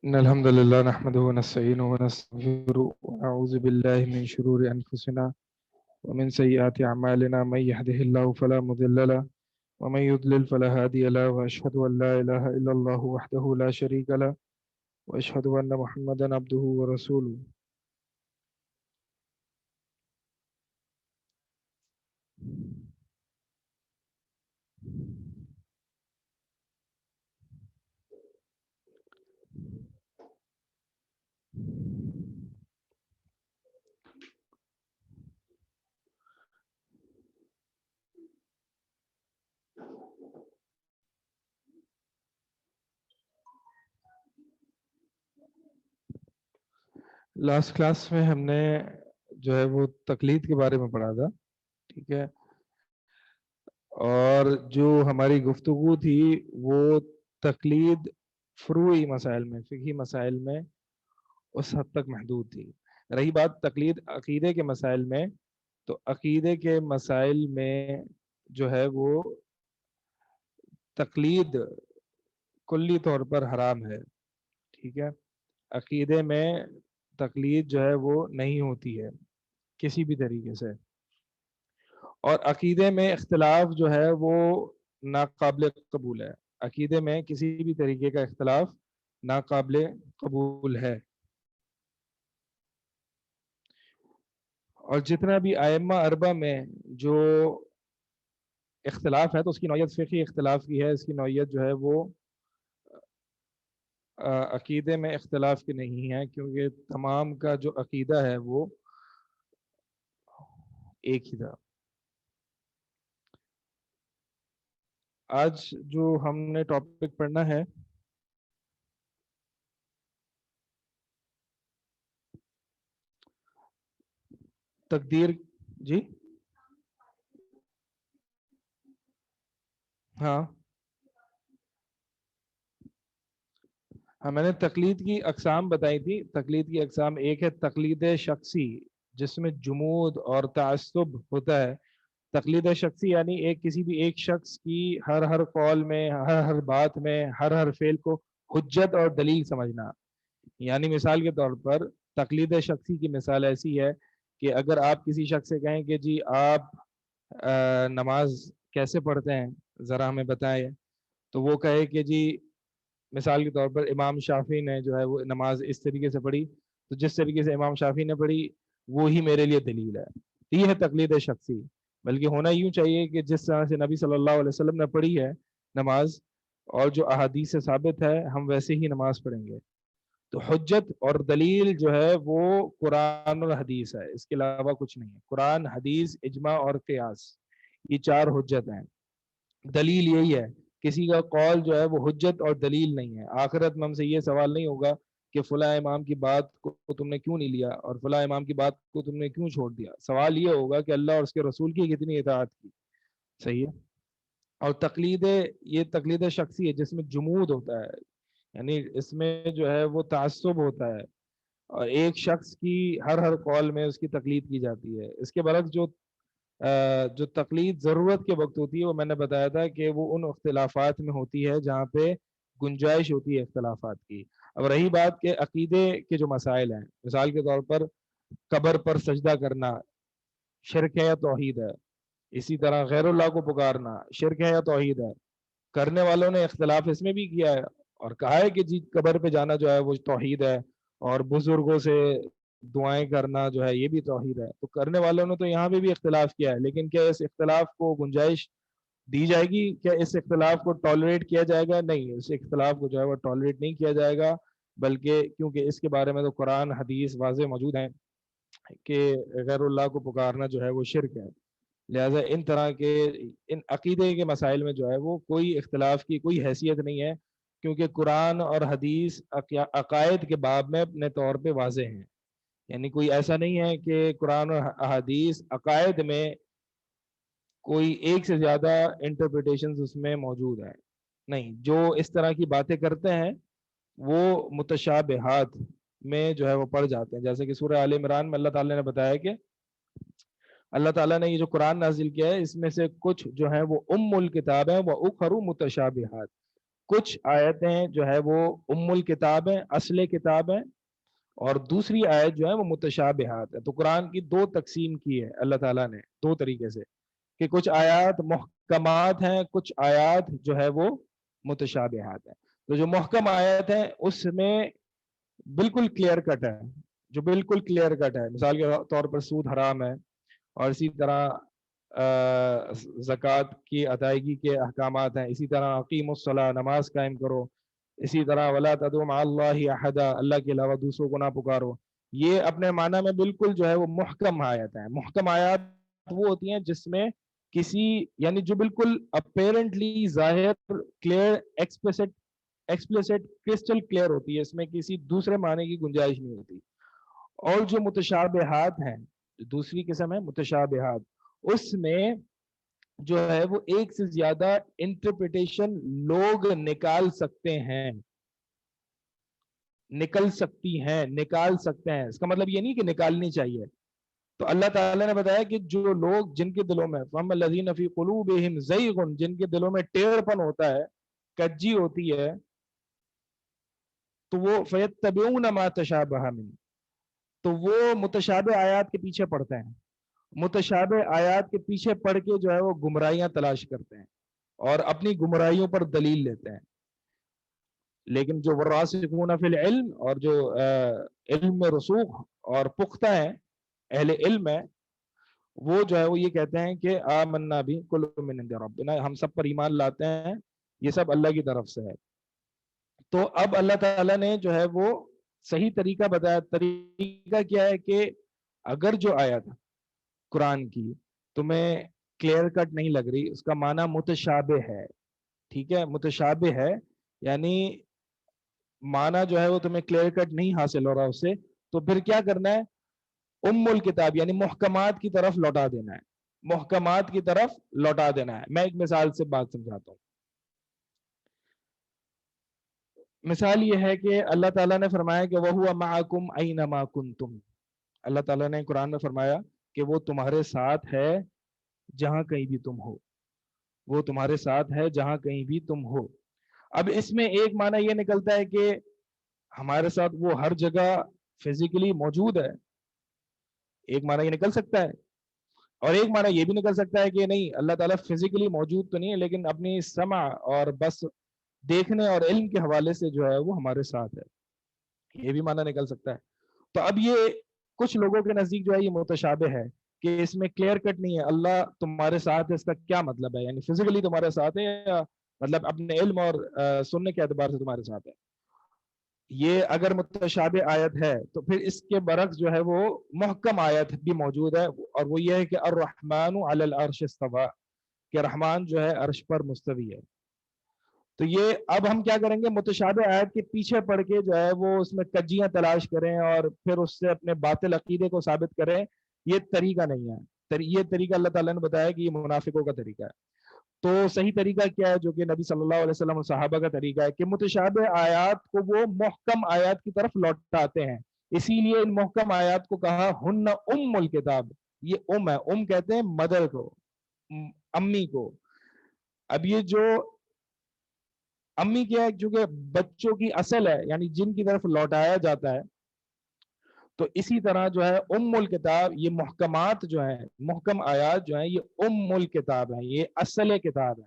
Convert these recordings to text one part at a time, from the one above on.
إن الحمد لله نحمده ونستعينه ونستغفره ونعوذ بالله من شرور أنفسنا ومن سيئات أعمالنا من يهده الله فلا مضل له ومن يضلل فلا هادي له وأشهد أن لا إله إلا الله وحده لا شريك له وأشهد أن محمدا عبده ورسوله. لاسٹ کلاس میں ہم نے جو ہے وہ تقلید کے بارے میں پڑھا تھا، ٹھیک ہے، اور جو ہماری گفتگو تھی وہ تقلید فروعی مسائل میں، فقہی مسائل میں اس حد تک محدود تھی. رہی بات تقلید عقیدے کے مسائل میں، تو عقیدے کے مسائل میں جو ہے وہ تقلید کلی طور پر حرام ہے، ٹھیک ہے. عقیدے میں تقلید جو ہے وہ نہیں ہوتی ہے کسی بھی طریقے سے، اور عقیدے میں اختلاف جو ہے وہ ناقابل قبول ہے. عقیدے میں کسی بھی طریقے کا اختلاف ناقابل قبول ہے، اور جتنا بھی ائمہ اربعہ میں جو اختلاف ہے تو اس کی نوعیت فقہی اختلاف کی ہے، اس کی نوعیت جو ہے وہ عقیدے میں اختلاف کی نہیں ہے، کیونکہ تمام کا جو عقیدہ ہے وہ ایک ہی تھا. آج جو ہم نے ٹاپک پڑھنا ہے تقدیر. جی ہاں میں نے تقلید کی اقسام بتائی تھی. تقلید کی اقسام، ایک ہے تقلید شخصی جس میں جمود اور تعصب ہوتا ہے. تقلید شخصی یعنی کسی بھی ایک شخص کی ہر قول میں، ہر بات میں، ہر فعل کو حجت اور دلیل سمجھنا. یعنی مثال کے طور پر تقلید شخصی کی مثال ایسی ہے کہ اگر آپ کسی شخص سے کہیں کہ جی آپ نماز کیسے پڑھتے ہیں ذرا ہمیں بتائیں، تو وہ کہے کہ جی مثال کے طور پر امام شافعی نے جو ہے وہ نماز اس طریقے سے پڑھی، تو جس طریقے سے امام شافعی نے پڑھی وہی میرے لیے دلیل ہے. یہ ہے تقلید شخصی. بلکہ ہونا یوں چاہیے کہ جس طرح سے نبی صلی اللہ علیہ وسلم نے پڑھی ہے نماز، اور جو احادیث سے ثابت ہے، ہم ویسے ہی نماز پڑھیں گے. تو حجت اور دلیل جو ہے وہ قرآن اور حدیث ہے، اس کے علاوہ کچھ نہیں ہے. قرآن، حدیث، اجماع اور قیاس، یہ چار حجت ہیں. دلیل یہی ہے، کسی کا قول جو ہے وہ حجت اور دلیل نہیں ہے. آخرت میں ہم سے یہ سوال نہیں ہوگا کہ فلاں امام کی بات کو تم نے کیوں نہیں لیا اور فلاں امام کی بات کو تم نے کیوں چھوڑ دیا. سوال یہ ہوگا کہ اللہ اور اس کے رسول کی کتنی اطاعت کی. صحیح ہے. اور یہ تقلید شخصی ہے جس میں جمود ہوتا ہے، یعنی اس میں جو ہے وہ تعصب ہوتا ہے، اور ایک شخص کی ہر قول میں اس کی تقلید کی جاتی ہے. اس کے برعکس جو تقلید ضرورت کے وقت ہوتی ہے، وہ میں نے بتایا تھا کہ وہ ان اختلافات میں ہوتی ہے جہاں پہ گنجائش ہوتی ہے اختلافات کی. اب رہی بات کہ عقیدے کے جو مسائل ہیں، مثال کے طور پر قبر پر سجدہ کرنا شرک ہے یا توحید ہے. اسی طرح غیر اللہ کو پکارنا شرک ہے یا توحید ہے. کرنے والوں نے اختلاف اس میں بھی کیا ہے اور کہا ہے کہ جی قبر پہ جانا جو ہے وہ توحید ہے، اور بزرگوں سے دعائیں کرنا جو ہے یہ بھی توحید ہے. تو کرنے والوں نے تو یہاں پہ بھی اختلاف کیا ہے، لیکن کیا اس اختلاف کو گنجائش دی جائے گی؟ کیا اس اختلاف کو ٹالریٹ کیا جائے گا؟ نہیں، اس اختلاف کو جو ہے وہ ٹالریٹ نہیں کیا جائے گا، بلکہ کیونکہ اس کے بارے میں تو قرآن حدیث واضح موجود ہیں کہ غیر اللہ کو پکارنا جو ہے وہ شرک ہے. لہٰذا ان طرح کے ان عقیدے کے مسائل میں جو ہے وہ کوئی اختلاف کی کوئی حیثیت نہیں ہے، کیونکہ قرآن اور حدیث عقائد کے باب میں اپنے طور پہ واضح ہیں. یعنی کوئی ایسا نہیں ہے کہ قرآن اور حدیث عقائد میں کوئی ایک سے زیادہ انٹرپریٹیشنز اس میں موجود ہیں. نہیں، جو اس طرح کی باتیں کرتے ہیں وہ متشابہات میں جو ہے وہ پڑھ جاتے ہیں. جیسے کہ سورہ آل عمران میں اللہ تعالیٰ نے بتایا کہ اللہ تعالیٰ نے یہ جو قرآن نازل کیا ہے اس میں سے کچھ جو ہے وہ الکتاب ہے وہ اخر متشابہات. کچھ آیتیں جو ہے وہ ام الکتاب ہیں، اصل کتاب ہیں، اور دوسری آیت جو ہے وہ متشابہات ہے۔ تو قرآن کی دو تقسیم کی ہے اللہ تعالیٰ نے دو طریقے سے، کہ کچھ آیات محکمات ہیں، کچھ آیات جو ہے وہ متشابہات ہیں۔ تو جو محکم آیت ہے اس میں بالکل کلیئر کٹ ہے، جو بالکل کلیئر کٹ ہے، مثال کے طور پر سود حرام ہے، اور اسی طرح زکوٰۃ کی ادائیگی کے احکامات ہیں، اسی طرح اقیم الصلاۃ، نماز قائم کرو، اسی طرح ولا تدعوا مع اللہ احدا، اللہ کے علاوہ دوسروں کو نہ پکارو۔ یہ اپنے معنی میں بالکل جو ہے وہ محکم آیت ہے۔ محکم آیات وہ ہوتی ہیں جس میں کسی یعنی جو بالکل اپیرنٹلی ظاہر، کلیئر، ایکسپلیسٹ، کرسٹل کلیئر ہوتی ہے، اس میں کسی دوسرے معنی کی گنجائش نہیں ہوتی۔ اور جو متشابہات ہیں، دوسری قسم ہے متشابہات، اس میں جو ہے وہ ایک سے زیادہ انٹرپریٹیشن لوگ نکال سکتے ہیں، نکل سکتی ہیں، نکال سکتے ہیں۔ اس کا مطلب یہ نہیں کہ نکالنی چاہیے۔ تو اللہ تعالیٰ نے بتایا کہ جو لوگ جن کے دلوں میں فَأَمَّا الَّذِينَ فِي قُلُوبِهِمْ زَيْغٌ، جن کے دلوں میں ٹیڑھپن ہوتا ہے، کجی ہوتی ہے، تو وہ فَيَتَّبِعُونَ مَا تَشَابَهَ مِنْهُ، تو وہ متشابہ آیات کے پیچھے پڑتے ہیں، متشابہ آیات کے پیچھے پڑھ کے جو ہے وہ گمراہیاں تلاش کرتے ہیں اور اپنی گمراہیوں پر دلیل لیتے ہیں۔ لیکن جو والراسخون فی العلم، اور جو علم میں رسوخ اور پختہ ہیں، اہل علم ہے، وہ جو ہے وہ یہ کہتے ہیں کہ آمنا بھی کل من عند ربنا، ہم سب پر ایمان لاتے ہیں، یہ سب اللہ کی طرف سے ہے۔ تو اب اللہ تعالیٰ نے جو ہے وہ صحیح طریقہ بتایا۔ طریقہ کیا ہے کہ اگر جو آیت قرآن کی تمہیں کلیئر کٹ نہیں لگ رہی، اس کا معنی متشابہ ہے، ٹھیک ہے، متشابہ ہے، یعنی معنی جو ہے وہ تمہیں کلیئر کٹ نہیں حاصل ہو رہا اس سے، تو پھر کیا کرنا ہے؟ ام الکتاب یعنی محکمات کی طرف لوٹا دینا ہے، محکمات کی طرف لوٹا دینا ہے۔ میں ایک مثال سے بات سمجھاتا ہوں۔ مثال یہ ہے کہ اللہ تعالیٰ نے فرمایا کہ وَهُوَ مَعَكُمْ أَيْنَمَا كُنْتُمْ، اللہ تعالیٰ نے قرآن میں فرمایا کہ وہ تمہارے ساتھ ہے جہاں کہیں بھی تم ہو، وہ تمہارے ساتھ ہے جہاں کہیں بھی تم ہو۔ اب اس میں ایک معنی یہ نکلتا ہے کہ ہمارے ساتھ وہ ہر جگہ فزیکلی موجود ہے، ایک معنی یہ نکل سکتا ہے، اور ایک معنی یہ بھی نکل سکتا ہے کہ نہیں، اللہ تعالیٰ فزیکلی موجود تو نہیں ہے لیکن اپنی سمع اور بس دیکھنے اور علم کے حوالے سے جو ہے وہ ہمارے ساتھ ہے، یہ بھی معنی نکل سکتا ہے۔ تو اب یہ کچھ لوگوں کے نزدیک جو ہے یہ متشابہ ہے کہ اس میں کلیئر کٹ نہیں ہے اللہ تمہارے ساتھ ہے، اس کا کیا مطلب ہے؟ یعنی فزیکلی تمہارے ساتھ ہے یا مطلب اپنے علم اور سننے کے اعتبار سے تمہارے ساتھ ہے؟ یہ اگر متشابہ آیت ہے تو پھر اس کے برعکس جو ہے وہ محکم آیت بھی موجود ہے، اور وہ یہ ہے کہ الرحمن علی العرش استوى، کہ رحمان جو ہے عرش پر مستوی ہے۔ تو یہ اب ہم کیا کریں گے؟ متشابہ آیت کے پیچھے پڑھ کے جو ہے وہ اس میں کجیاں تلاش کریں اور پھر اس سے اپنے باطل عقیدے کو ثابت کریں، یہ طریقہ نہیں ہے۔ یہ طریقہ اللہ تعالیٰ نے بتایا کہ یہ منافقوں کا طریقہ ہے۔ تو صحیح طریقہ کیا ہے جو کہ نبی صلی اللہ علیہ وسلم اور صحابہ کا طریقہ ہے کہ متشابہ آیات کو وہ محکم آیات کی طرف لوٹاتے ہیں۔ اسی لیے ان محکم آیات کو کہا ہن ام الکتاب، یہ ام ہے، ام کہتے ہیں مدر کو، امی کو۔ اب یہ جو امی کیا ہے؟ چونکہ بچوں کی اصل ہے، یعنی جن کی طرف لوٹایا جاتا ہے، تو اسی طرح جو ہے ام الکتاب، یہ محکمات جو ہیں، محکم آیات جو ہیں، یہ ام الکتاب ہیں، یہ اصل کتاب ہے۔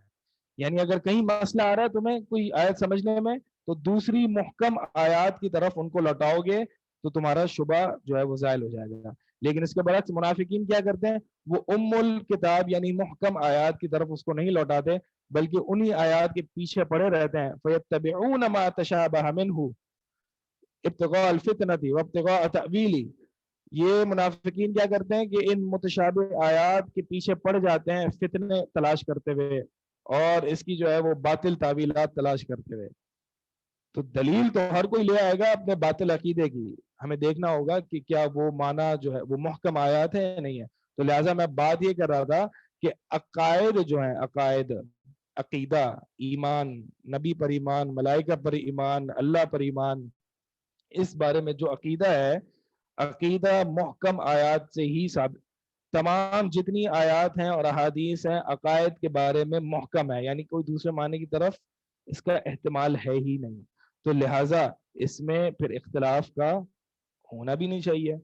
یعنی اگر کہیں مسئلہ آ رہا ہے تمہیں کوئی آیت سمجھنے میں، تو دوسری محکم آیات کی طرف ان کو لوٹاؤ گے تو تمہارا شبہ جو ہے وہ زائل ہو جائے گا۔ لیکن اس کے برعکس منافقین کیا کرتے ہیں؟ وہ ام الکتاب یعنی محکم آیات کی طرف اس کو نہیں لوٹاتے، بلکہ انہی آیات کے پیچھے پڑے رہتے ہیں۔ فَيَتَّبِعُونَ مَا تَشَابَهَ مِنْهُ ابتغاء الفتنۃ وابتغاء تأویلہ، یہ منافقین کیا کرتے ہیں کہ ان متشابہ آیات کے پیچھے پڑ جاتے ہیں فتنے تلاش کرتے ہوئے اور اس کی جو ہے وہ باطل تعویلات تلاش کرتے ہوئے۔ تو دلیل تو ہر کوئی لے آئے گا اپنے باطل عقیدے کی، ہمیں دیکھنا ہوگا کہ کیا وہ معنی جو ہے وہ محکم آیات ہے یا نہیں ہے۔ تو لہٰذا میں بات یہ کر رہا تھا کہ عقائد جو ہیں، عقائد، عقیدہ، ایمان، نبی پر ایمان، ملائکہ پر ایمان، اللہ پر ایمان، اس بارے میں جو عقیدہ ہے، عقیدہ محکم آیات سے ہی ثابت۔ تمام جتنی آیات ہیں اور احادیث ہیں عقائد کے بارے میں محکم ہے، یعنی کوئی دوسرے معنی کی طرف اس کا احتمال ہے ہی نہیں. تو لہٰذا اس میں پھر اختلاف کا ہونا بھی نہیں چاہیے.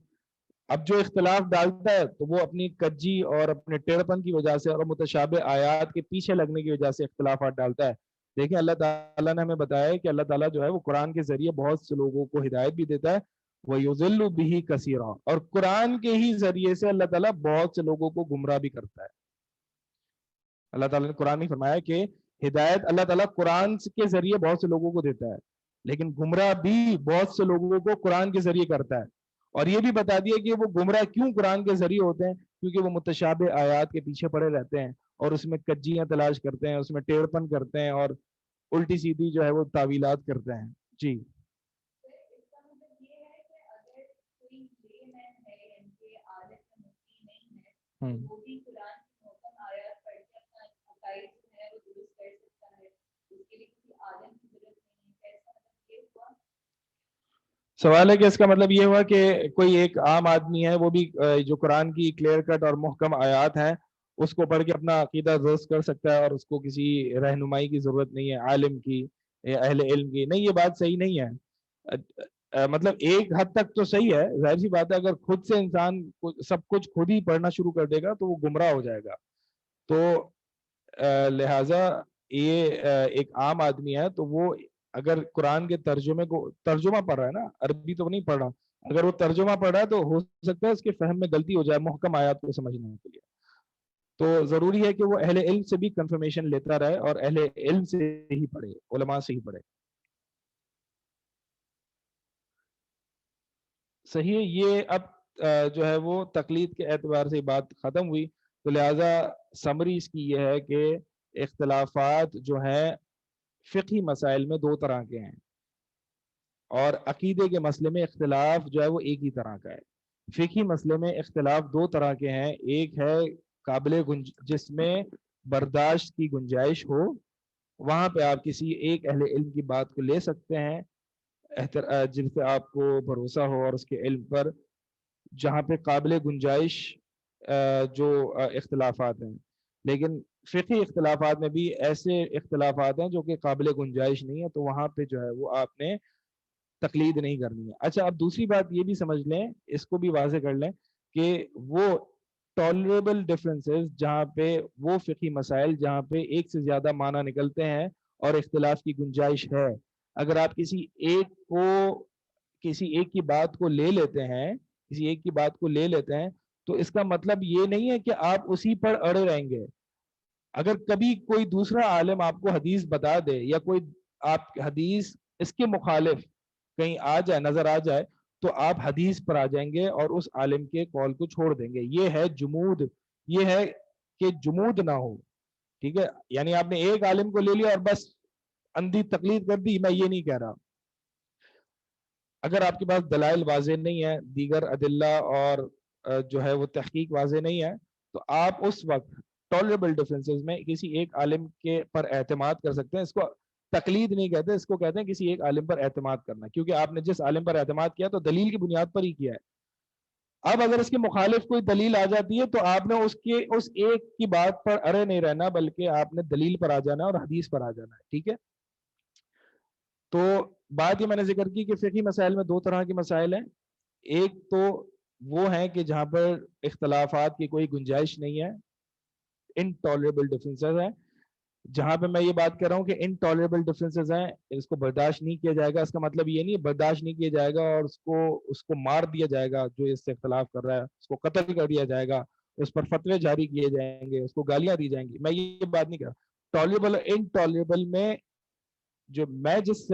اب جو اختلاف ڈالتا ہے تو وہ اپنی کجی اور اپنے ٹیڑھپن کی وجہ سے اور متشابہ آیات کے پیچھے لگنے کی وجہ سے اختلافات ڈالتا ہے. دیکھیں اللہ تعالیٰ نے ہمیں بتایا ہے کہ اللہ تعالیٰ جو ہے وہ قرآن کے ذریعے بہت سے لوگوں کو ہدایت بھی دیتا ہے. وَيُضِلُّ بِهِ كَثِيرًا, اور قرآن کے ہی ذریعے سے اللہ تعالیٰ بہت سے لوگوں کو گمراہ بھی کرتا ہے. اللہ تعالیٰ نے قرآن میں فرمایا کہ ہدایت اللہ تعالیٰ قرآن کے ذریعے بہت سے لوگوں کو دیتا ہے, لیکن گمراہ بھی بہت سے لوگوں کو قرآن کے ذریعے کرتا ہے. اور یہ بھی بتا دیا کہ وہ گمراہ کیوں قرآن کے ذریعے ہوتے ہیں, کیونکہ وہ متشابہ آیات کے پیچھے پڑے رہتے ہیں اور اس میں کجیاں تلاش کرتے ہیں, اس میں ٹیڑھپن کرتے ہیں اور الٹی سیدھی جو ہے وہ تعویلات کرتے ہیں. جی سوال ہے کہ اس کا مطلب یہ ہوا کہ کوئی ایک عام آدمی ہے, وہ بھی جو قرآن کی کلیئر کٹ اور محکم آیات ہیں اس کو پڑھ کے اپنا عقیدہ درست کر سکتا ہے اور اس کو کسی رہنمائی کی ضرورت نہیں ہے, عالم کی, اہل علم کی. نہیں, یہ بات صحیح نہیں ہے. مطلب ایک حد تک تو صحیح ہے, ظاہر سی بات ہے اگر خود سے انسان سب کچھ خود ہی پڑھنا شروع کر دے گا تو وہ گمراہ ہو جائے گا. تو لہٰذا یہ ایک عام آدمی ہے تو وہ اگر قرآن کے ترجمے کو ترجمہ پڑھ رہا ہے نا, عربی تو نہیں پڑھ رہا, اگر وہ ترجمہ پڑھ رہا ہے تو ہو سکتا ہے اس کے فہم میں غلطی ہو جائے محکم آیات کو سمجھنے کے لیے. تو ضروری ہے کہ وہ اہل علم سے بھی کنفرمیشن لیتا رہے اور اہل علم سے ہی پڑھے, علماء سے ہی پڑھے. صحیح ہے. یہ اب جو ہے وہ تقلید کے اعتبار سے بات ختم ہوئی, تو لہٰذا سمری اس کی یہ ہے کہ اختلافات جو ہیں فقہی مسائل میں دو طرح کے ہیں, اور عقیدے کے مسئلے میں اختلاف جو ہے وہ ایک ہی طرح کا ہے. فقہی مسئلے میں اختلاف دو طرح کے ہیں, ایک ہے قابل جس میں برداشت کی گنجائش ہو, وہاں پہ آپ کسی ایک اہل علم کی بات کو لے سکتے ہیں جن پہ آپ کو بھروسہ ہو اور اس کے علم پر, جہاں پہ قابل گنجائش جو اختلافات ہیں. لیکن فقہی اختلافات میں بھی ایسے اختلافات ہیں جو کہ قابل گنجائش نہیں ہے, تو وہاں پہ جو ہے وہ آپ نے تقلید نہیں کرنی ہے. اچھا, اب دوسری بات یہ بھی سمجھ لیں, اس کو بھی واضح کر لیں کہ وہ ٹالریبل ڈفرینسز جہاں پہ وہ فقہی مسائل جہاں پہ ایک سے زیادہ معنی نکلتے ہیں اور اختلاف کی گنجائش ہے, اگر آپ کسی ایک کی بات کو لے لیتے ہیں تو اس کا مطلب یہ نہیں ہے کہ آپ اسی پر اڑے رہیں گے. اگر کبھی کوئی دوسرا عالم آپ کو حدیث بتا دے یا کوئی آپ حدیث اس کے مخالف کہیں آ جائے, نظر آ جائے, تو آپ حدیث پر آ جائیں گے اور اس عالم کے قول کو چھوڑ دیں گے. یہ ہے جمود, یہ ہے کہ جمود نہ ہو. ٹھیک ہے, یعنی آپ نے ایک عالم کو لے لیا اور بس اندھی تقلید کر دی, میں یہ نہیں کہہ رہا. اگر آپ کے پاس دلائل واضح نہیں ہے, دیگر ادلہ اور جو ہے وہ تحقیق واضح نہیں ہے, تو آپ اس وقت ٹالریبل ڈفرینسز میں کسی ایک عالم کے پر اعتماد کر سکتے ہیں. اس کو تقلید نہیں کہتے, اس کو کہتے ہیں کسی ایک عالم پر اعتماد کرنا, کیونکہ آپ نے جس عالم پر اعتماد کیا تو دلیل کی بنیاد پر ہی کیا ہے. اب اگر اس کے مخالف کوئی دلیل آ جاتی ہے تو آپ نے اس ایک کی بات پر اڑے نہیں رہنا, بلکہ آپ نے دلیل پر آ جانا ہے اور حدیث پر آ جانا ہے. ٹھیک ہے, تو بات یہ میں نے ذکر کی کہ فقہی مسائل میں دو طرح کے مسائل ہیں. ایک تو وہ ہیں کہ جہاں پر اختلافات کی کوئی گنجائش نہیں ہے, انٹالریبل ڈفرینسز ہیں. جہاں پہ میں یہ بات کر رہا ہوں کہ انٹالریبل ڈفرینسز ہیں, اس کو برداشت نہیں کیا جائے گا, اس کا مطلب یہ نہیں برداشت نہیں کیا جائے گا اور اس کو مار دیا جائے گا جو اس سے اختلاف کر رہا ہے, اس کو قتل کر دیا جائے گا, اس پر فتوے جاری کیے جائیں گے, اس کو گالیاں دی جائیں گی. میں یہ بات نہیں کر رہا. ٹالریبل انٹالریبل میں جو میں جس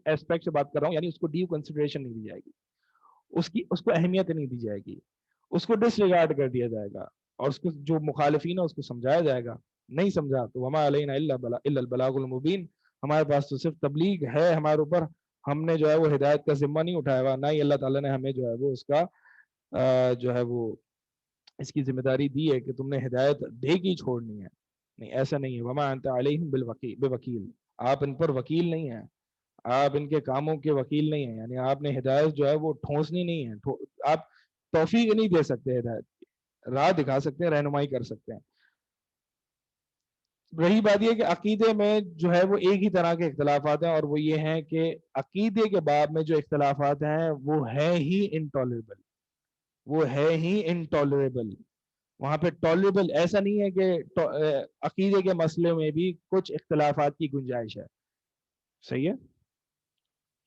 ایسپیکٹ سے بات کر رہا ہوں, یعنی اس کو ڈیو کنسیڈریشن نہیں دی جائے گی, اس کو اہمیت نہیں دی جائے گی, اس کو ڈس ریگارڈ کر دیا جائے گا, اور اس کو جو مخالفین ہے اس کو سمجھایا جائے گا. نہیں سمجھا تو وما علینا الا البلاغ المبین, ہمارے پاس تو صرف تبلیغ ہے, ہمارے اوپر ہم نے جو ہے وہ ہدایت کا ذمہ نہیں اٹھایا ہوا, نہ ہی اللہ تعالیٰ نے ہمیں جو ہے وہ اس کا جو ہے وہ اس کی ذمہ داری دی ہے کہ تم نے ہدایت دے کی چھوڑنی ہے. نہیں, ایسا نہیں ہے. وما انت علیہم بوکیل, آپ ان پر وکیل نہیں ہیں, آپ ان کے کاموں کے وکیل نہیں ہیں. یعنی آپ نے ہدایت جو ہے وہ ٹھونسنی نہیں ہے, آپ توفیق نہیں دے سکتے, ہدایت راہ دکھا سکتے ہیں, رہنمائی کر سکتے ہیں. رہی بات یہ کہ عقیدے میں جو ہے وہ ایک ہی طرح کے اختلافات ہیں، اور وہ یہ ہیں کہ عقیدے کے باب میں جو اختلافات ہیں وہ ہے ہی انٹالریبل، وہ ہے ہی انٹالریبل. وہاں پہ ٹالریبل ایسا نہیں ہے کہ عقیدے کے مسئلے میں بھی کچھ اختلافات کی گنجائش ہے. صحیح ہے؟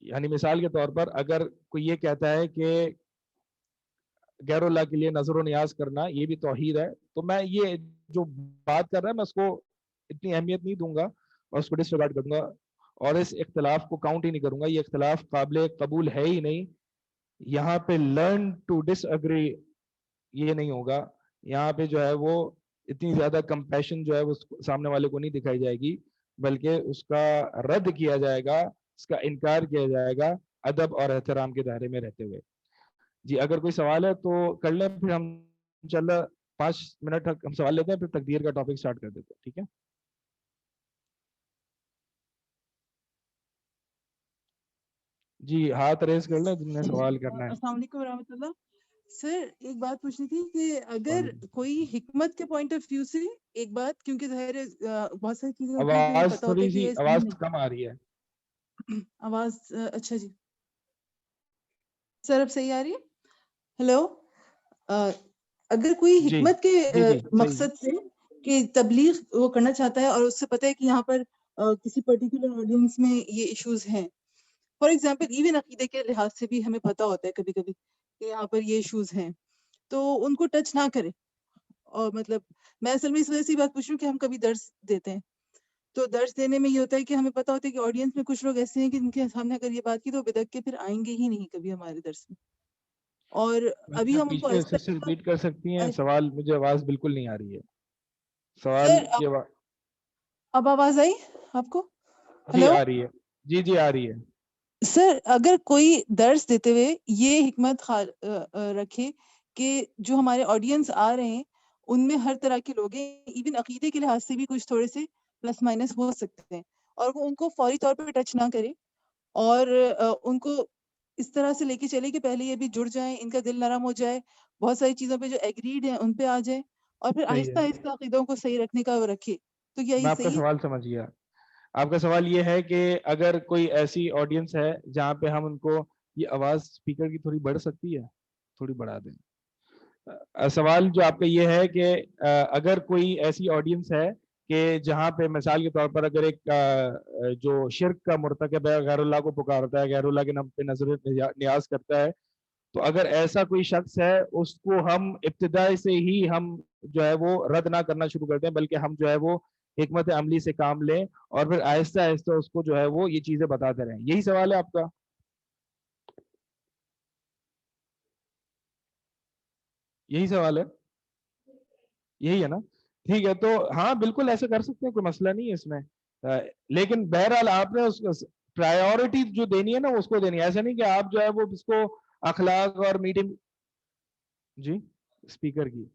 یعنی مثال کے طور پر اگر کوئی یہ کہتا ہے کہ غیر اللہ کے لیے نظر و نیاز کرنا یہ بھی توحید ہے، تو میں یہ جو بات کر رہا ہے میں اس کو اتنی اہمیت نہیں دوں گا اور اس کو ڈس ریگارڈ کروں گا اور اس اختلاف کو کاؤنٹ ہی نہیں کروں گا. یہ اختلاف قابل قبول ہے ہی نہیں. یہاں پہ لرن ٹو ڈس اگری یہ نہیں ہوگا. یہاں پہ جو ہے وہ اتنی زیادہ کمپیشن جو ہے وہ سامنے والے کو نہیں دکھائی جائے گی، بلکہ اس کا رد کیا جائے گا، اس کا انکار کیا جائے گا ادب اور احترام کے دائرے میں رہتے ہوئے. جی اگر کوئی سوال ہے تو کر لیں، پھر ہم انشاءاللہ 5 منٹ ہم سوال لیتے ہیں، پھر تقدیر کا ٹاپک سٹارٹ کر دیتے ہیں. ٹھیک ہے جی، ہاتھ ریز کر لیں جن نے سوال کرنا ہے. السلام علیکم ورحمۃ اللہ. سر ایک بات پوچھنی تھی کہ اگر کوئی حکمت کے پوائنٹ آف ویو سے ایک بات، کیونکہ ظاہر ہے بہت ساری چیزیں ہوتی ہیں کہ ہمیں آواز پتا ہوتا تھوڑی ہے کہ سی یہ آواز کم آ رہی ہے. آواز اچھا جی سر اب صحیح آ رہی ہے؟ ہیلو. اگر کوئی جی حکمت کے جی جی صحیح. مقصد سے کہ تبلیغ وہ کرنا چاہتا ہے اور اس سے پتہ ہے کہ یہاں پر کسی پرٹیکولر آڈینس میں یہ ایشوز ہیں، فار ایگزامپل ایون عقیدے کے لحاظ سے بھی ہمیں پتا ہوتا ہے کبھی کبھی کہ یہاں پر یہ ایشوز ہیں، تو ان کو ٹچ نہ کرے. اور مطلب میں اصل میں اس وجہ سے یہ بات پوچھ رہی ہوں کہ ہم کبھی درس دیتے ہیں، تو درس دینے میں یہ ہوتا ہے کہ ہمیں پتا ہوتا ہے کہ آڈینس میں کچھ لوگ ایسے ہیں کہ جن کے سامنے اگر یہ بات کی تو بدک کے پھر آئیں گے ہی نہیں کبھی ہمارے درس میں. اور ابھی ہم ان کو پیچھے سے ریپیٹ کر سکتی ہیں سوال؟ مجھے آواز بالکل نہیں آ رہی ہے. سوال سر کی آواز اب آواز آئی آپ کو؟ جی ہلو آ رہی ہے. جی جی آ رہی ہے. سر اگر کوئی درس دیتے ہوئے یہ حکمت رکھے کہ جو ہمارے آڈینس آ رہے ہیں ان میں ہر طرح کے لوگ ہیں، ایون عقیدے کے لحاظ سے بھی کچھ تھوڑے سے پلس مائنس ہو سکتے ہیں، اور وہ ان کو فوری طور پہ ٹچ نہ کرے اور ان کو اس طرح سے لے کے چلے کہ پہلے یہ بھی جڑ جائیں، ان کا دل نرم ہو جائے، بہت ساری چیزوں پہ جو ایگریڈ ہیں ان پہ آ جائے، اور پھر صحیح آہستہ ہے. آہستہ عقیدوں کو صحیح رکھنے کا وہ رکھے. تو یہی میں آپ کا صحیح ہے؟ سوال سمجھ گیا. آپ کا سوال یہ ہے کہ اگر کوئی ایسی آڈینس ہے جہاں پہ ہم ان کو، یہ آواز اسپیکر کی تھوڑی بڑھ سکتی ہے، تھوڑی بڑھا دیں. سوال جو آپ کا یہ ہے کہ اگر کوئی ایسی آڈینس ہے کہ جہاں پہ مثال کے طور پر اگر ایک جو شرک کا مرتکب ہے، غیر اللہ کو پکارتا ہے، غیر اللہ کے نام پہ نظر نیاز کرتا ہے، تو اگر ایسا کوئی شخص ہے اس کو ہم ابتدائی سے ہی ہم جو ہے وہ رد نہ کرنا شروع کرتے ہیں، بلکہ ہم جو ہے وہ حکمت عملی سے کام لیں اور پھر آہستہ آہستہ اس کو جو ہے وہ یہ چیزیں بتاتے رہیں. یہی سوال ہے آپ کا؟ یہی سوال ہے؟ یہی ہے نا؟ ٹھیک ہے، تو ہاں بالکل ایسا کر سکتے ہیں، کوئی مسئلہ نہیں ہے اس میں. لیکن بہرحال آپ نے اس پرائیورٹی جو دینی ہے نا اس کو دینی ہے. ایسا نہیں کہ آپ جو ہے وہ اس کو اخلاق اور میٹنگ. جی اسپیکر کی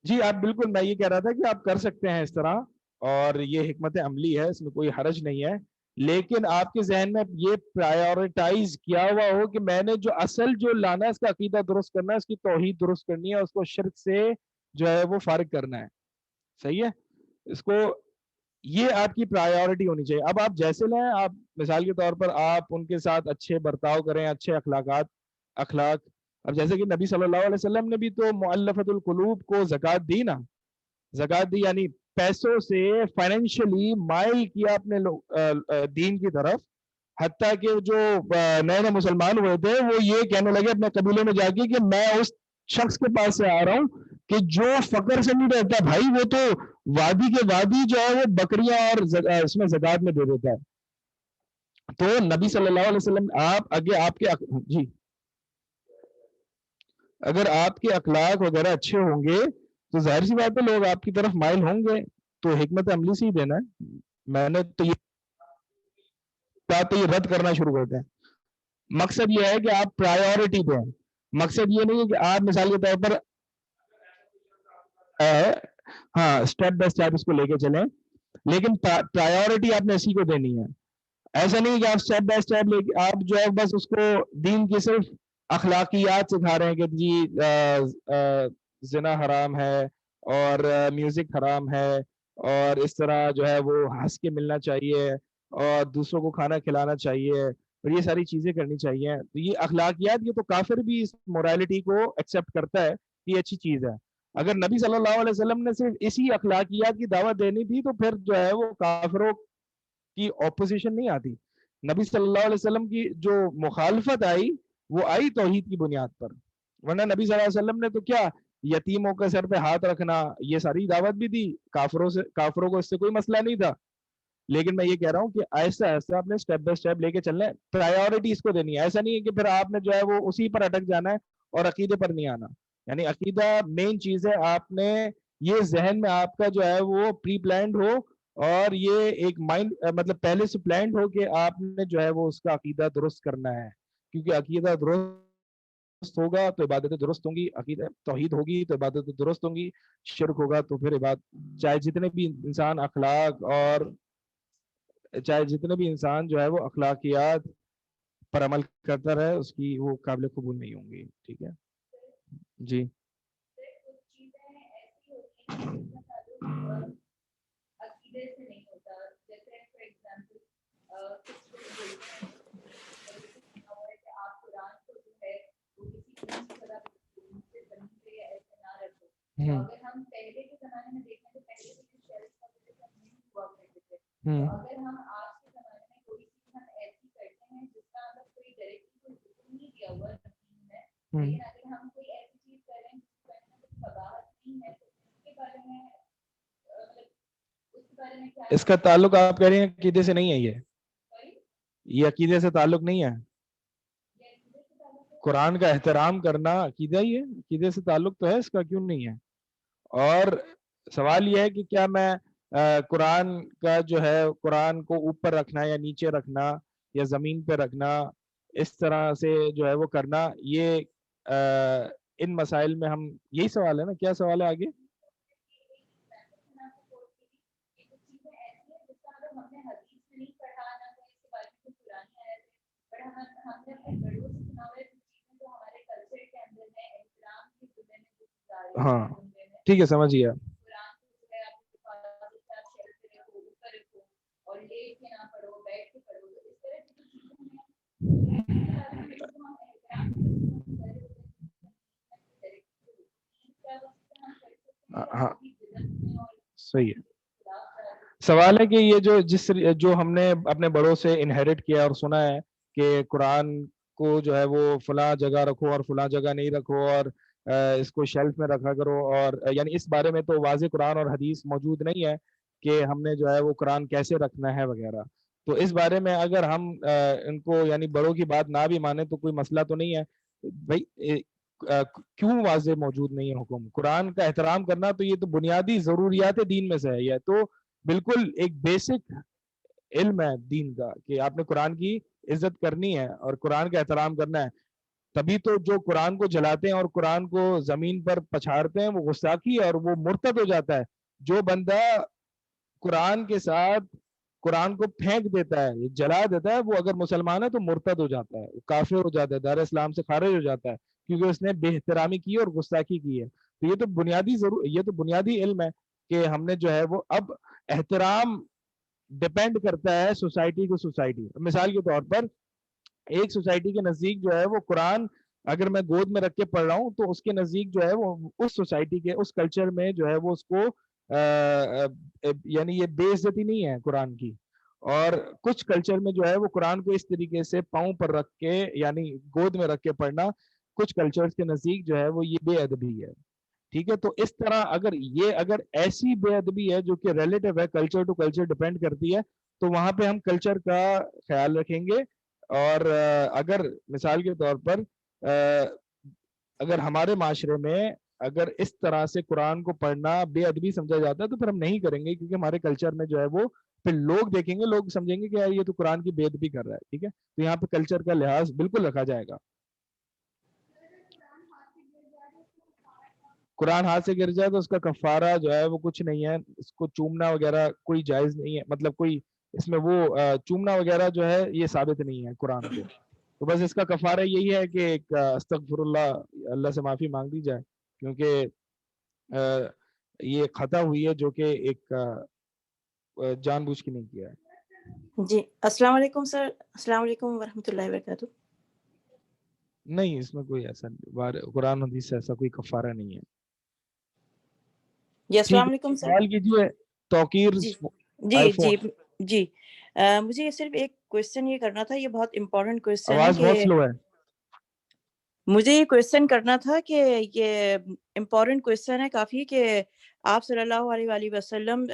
جی آپ بالکل، میں یہ کہہ رہا تھا کہ آپ کر سکتے ہیں اس طرح، اور یہ حکمت عملی ہے، اس میں کوئی حرج نہیں ہے. لیکن آپ کے ذہن میں یہ پرائیورٹائز کیا ہوا ہو کہ میں نے جو اصل جو لانا ہے اس کا عقیدہ درست کرنا ہے، اس کی توحید درست کرنی ہے، اس کو شرک سے جو ہے وہ فارغ کرنا ہے. صحیح ہے؟ اس کو یہ آپ کی پرائیورٹی ہونی چاہیے. اب آپ جیسے لیں، آپ مثال کے طور پر آپ ان کے ساتھ اچھے برتاؤ کریں، اچھے اخلاق. اب جیسے کہ نبی صلی اللہ علیہ وسلم نے بھی تو مؤلفۃ القلوب کو زکوٰۃ دی نا. زکوٰۃ دی یعنی پیسوں سے فائنینشلی مائل کیا اپنے دین کی طرف. حتیٰ کہ جو نئے نئے مسلمان ہوئے تھے وہ یہ کہنے لگے اپنے قبیلے میں جا کے کہ میں اس شخص کے پاس سے آ رہا ہوں کہ جو فقر سے نہیں رہتا بھائی، وہ تو وادی کے وادی جو ہے وہ بکریاں اور اس میں زکوٰۃ میں دے دیتا ہے. تو نبی صلی اللہ علیہ وسلم آپ کے جی اگر آپ کے اخلاق وغیرہ اچھے ہوں گے تو ظاہر سی بات ہے لوگ آپ کی طرف مائل ہوں گے. تو حکمت عملی سے ہی دینا ہے. میں نے تو یہ رد کرنا شروع کرتے ہیں. مقصد یہ ہے کہ آپ پرائیورٹی دیں. مقصد یہ نہیں ہے کہ آپ مثال کے طور پر ہاں اسٹیپ بائی اسٹیپ اس کو لے کے چلیں، لیکن پرائیورٹی آپ نے اسی کو دینی ہے. ایسا نہیں کہ آپ اسٹیپ بائی اسٹیپ لے کے آپ جو ہے بس اس کو دین کی صرف اخلاقیات سکھا رہے ہیں کہ جی زنا حرام ہے اور میوزک حرام ہے، اور اس طرح جو ہے وہ ہنس کے ملنا چاہیے اور دوسروں کو کھانا کھلانا چاہیے اور یہ ساری چیزیں کرنی چاہیے. تو یہ اخلاقیات، یہ تو کافر بھی اس مورالٹی کو ایکسیپٹ کرتا ہے کہ یہ اچھی چیز ہے. اگر نبی صلی اللہ علیہ وسلم نے صرف اسی اخلاقیات کی دعوت دینی تھی تو پھر جو ہے وہ کافروں کی اپوزیشن نہیں آتی. نبی صلی اللہ علیہ وسلم کی جو مخالفت آئی وہ آئی توحید کی بنیاد پر. ورنہ نبی صلی اللہ علیہ وسلم نے تو کیا یتیموں کے سر پہ ہاتھ رکھنا یہ ساری دعوت بھی دی. کافروں کو اس سے کوئی مسئلہ نہیں تھا. لیکن میں یہ کہہ رہا ہوں کہ ایسا ایسا آپ نے اسٹیپ بائی اسٹیپ لے کے چلنا ہے. پرائیورٹی اس کو دینی ہے. ایسا نہیں ہے کہ پھر آپ نے جو ہے وہ اسی پر اٹک جانا ہے اور عقیدے پر نہیں آنا. یعنی عقیدہ مین چیز ہے. آپ نے یہ ذہن میں آپ کا جو ہے وہ پری پلانڈ ہو اور یہ ایک مائنڈ مطلب پہلے سے پلانڈ ہو کہ آپ نے جو ہے وہ اس کا عقیدہ درست کرنا ہے. کیونکہ عقیدہ درست ہوگا تو عبادتیں درست ہوں گی. عقیدہ توحید ہوگی تو عبادتیں درست ہوں گی. شرک ہوگا تو پھر چاہے جتنے بھی انسان جو ہے وہ اخلاقیات پر عمل کرتا رہے اس کی وہ قابل قبول نہیں ہوں گی. ٹھیک ہے جی. اگر ہم پہلے کے زمانے میں دیکھیں تو پہلے کے اگر ہم آج کے زمانے میں کوئی چیز ہم ایسی کرتے ہیں جس کا اگر کوئی ڈائریکٹلی کوئی حکم نہیں دیا ہوا ہے، لیکن اگر ہم کوئی ایسی چیز کر رہے ہیں جس کا کوئی قباحت نہیں ہے تو اس کے بارے میں اس کا تعلق آپ کہہ رہے ہیں عقیدے سے نہیں ہے. یہ عقیدے سے تعلق نہیں ہے. قرآن کا احترام کرنا عقیدہ ہی ہے. عقیدے سے تعلق تو ہے اس کا، کیوں نہیں ہے. اور سوال یہ ہے کہ کیا میں قرآن کا جو ہے قرآن کو اوپر رکھنا یا نیچے رکھنا یا زمین پہ رکھنا اس طرح سے جو ہے وہ کرنا، یہ ان مسائل میں ہم یہی سوال ہے نا. کیا سوال ہے آگے؟ ہاں ٹھیک ہے سمجھ گیا. ہاں صحیح ہے. سوال ہے کہ یہ جو ہم نے اپنے بڑوں سے انہیرٹ کیا اور سنا ہے کہ قرآن کو جو ہے وہ فلاں جگہ رکھو اور فلاں جگہ نہیں رکھو اور اس کو شیلف میں رکھا کرو، اور یعنی اس بارے میں تو واضح قرآن اور حدیث موجود نہیں ہے کہ ہم نے جو ہے وہ قرآن کیسے رکھنا ہے وغیرہ. تو اس بارے میں اگر ہم ان کو یعنی بڑوں کی بات نہ بھی مانیں تو کوئی مسئلہ تو نہیں ہے بھائی. کیوں واضح موجود نہیں ہے حکم قرآن کا احترام کرنا؟ تو یہ تو بنیادی ضروریات دین میں سے ہے. یہ تو بالکل ایک بیسک علم ہے دین کا کہ آپ نے قرآن کی عزت کرنی ہے اور قرآن کا احترام کرنا ہے. تبھی تو جو قرآن کو جلاتے ہیں اور قرآن کو زمین پر پچھاڑتے ہیں وہ گستاخی ہے اور وہ مرتد ہو جاتا ہے. جو بندہ قرآن کے ساتھ قرآن کو پھینک دیتا ہے، جلا دیتا ہے، وہ اگر مسلمان ہے تو مرتد ہو جاتا ہے، کافر ہو جاتا ہے، دار اسلام سے خارج ہو جاتا ہے کیونکہ اس نے بے احترامی کی اور گستاخی کی ہے. تو یہ تو بنیادی علم ہے کہ ہم نے جو ہے وہ اب احترام ڈپینڈ کرتا ہے سوسائٹی کو سوسائٹی. مثال کے طور پر ایک سوسائٹی کے نزدیک جو ہے وہ قرآن اگر میں گود میں رکھ کے پڑھ رہا ہوں تو اس کے نزدیک جو ہے وہ اس سوسائٹی کے اس کلچر میں جو ہے وہ اس کو یعنی یہ بے عزتی نہیں ہے قرآن کی. اور کچھ کلچر میں جو ہے وہ قرآن کو اس طریقے سے پاؤں پر رکھ کے یعنی گود میں رکھ کے پڑھنا کچھ کلچرز کے نزدیک جو ہے وہ یہ بے ادبی ہے. ٹھیک ہے. تو اس طرح اگر ایسی بے ادبی ہے جو کہ ریلیٹو ہے، کلچر ٹو کلچر ڈپینڈ کرتی ہے، تو وہاں پہ ہم کلچر کا خیال رکھیں گے. اور اگر مثال کے طور پر اگر ہمارے معاشرے میں اگر اس طرح سے قرآن کو پڑھنا بے ادبی سمجھا جاتا ہے تو پھر ہم نہیں کریں گے کیونکہ ہمارے کلچر میں جو ہے وہ پھر لوگ دیکھیں گے، لوگ سمجھیں گے کہ یار یہ تو قرآن کی بے ادبی کر رہا ہے. ٹھیک ہے. تو یہاں پہ کلچر کا لحاظ بالکل رکھا جائے گا. قرآن ہاتھ سے گر جائے تو اس کا کفارہ جو ہے وہ کچھ نہیں ہے. اس کو چومنا وغیرہ کوئی جائز نہیں ہے، مطلب کوئی اس میں وہ چومنا وغیرہ جو ہے یہ ثابت نہیں ہے قرآن کو. تو بس اس کا کفارہ یہی ہے کہ ایک استغفر اللہ سے معافی مانگ دی جائے. کیونکہ یہ خطا ہوئی ہے جو کہ ایک جان بوجھ کے نہیں کیا ہے. جی السلام علیکم سر. السلام علیکم ورحمۃ اللہ وبرکاتہ. نہیں اس میں کوئی ایسا قرآن حدیث سے ایسا کوئی کفارہ نہیں ہے. جی السلام ٹھیک ہے علیکم سر. سوال کیجیے. توقیر جی آئی جی جی فون. جی مجھے یہ صرف ایک کوشچن یہ کرنا تھا, یہ بہت امپورٹنٹ کوشچن ہے آواز بہت کہ سلو ہے. مجھے یہ کوشچن کرنا تھا کہ یہ امپورٹنٹ کوشچن ہے کافی کہ آپ صلی اللہ علیہ وآلہ وسلم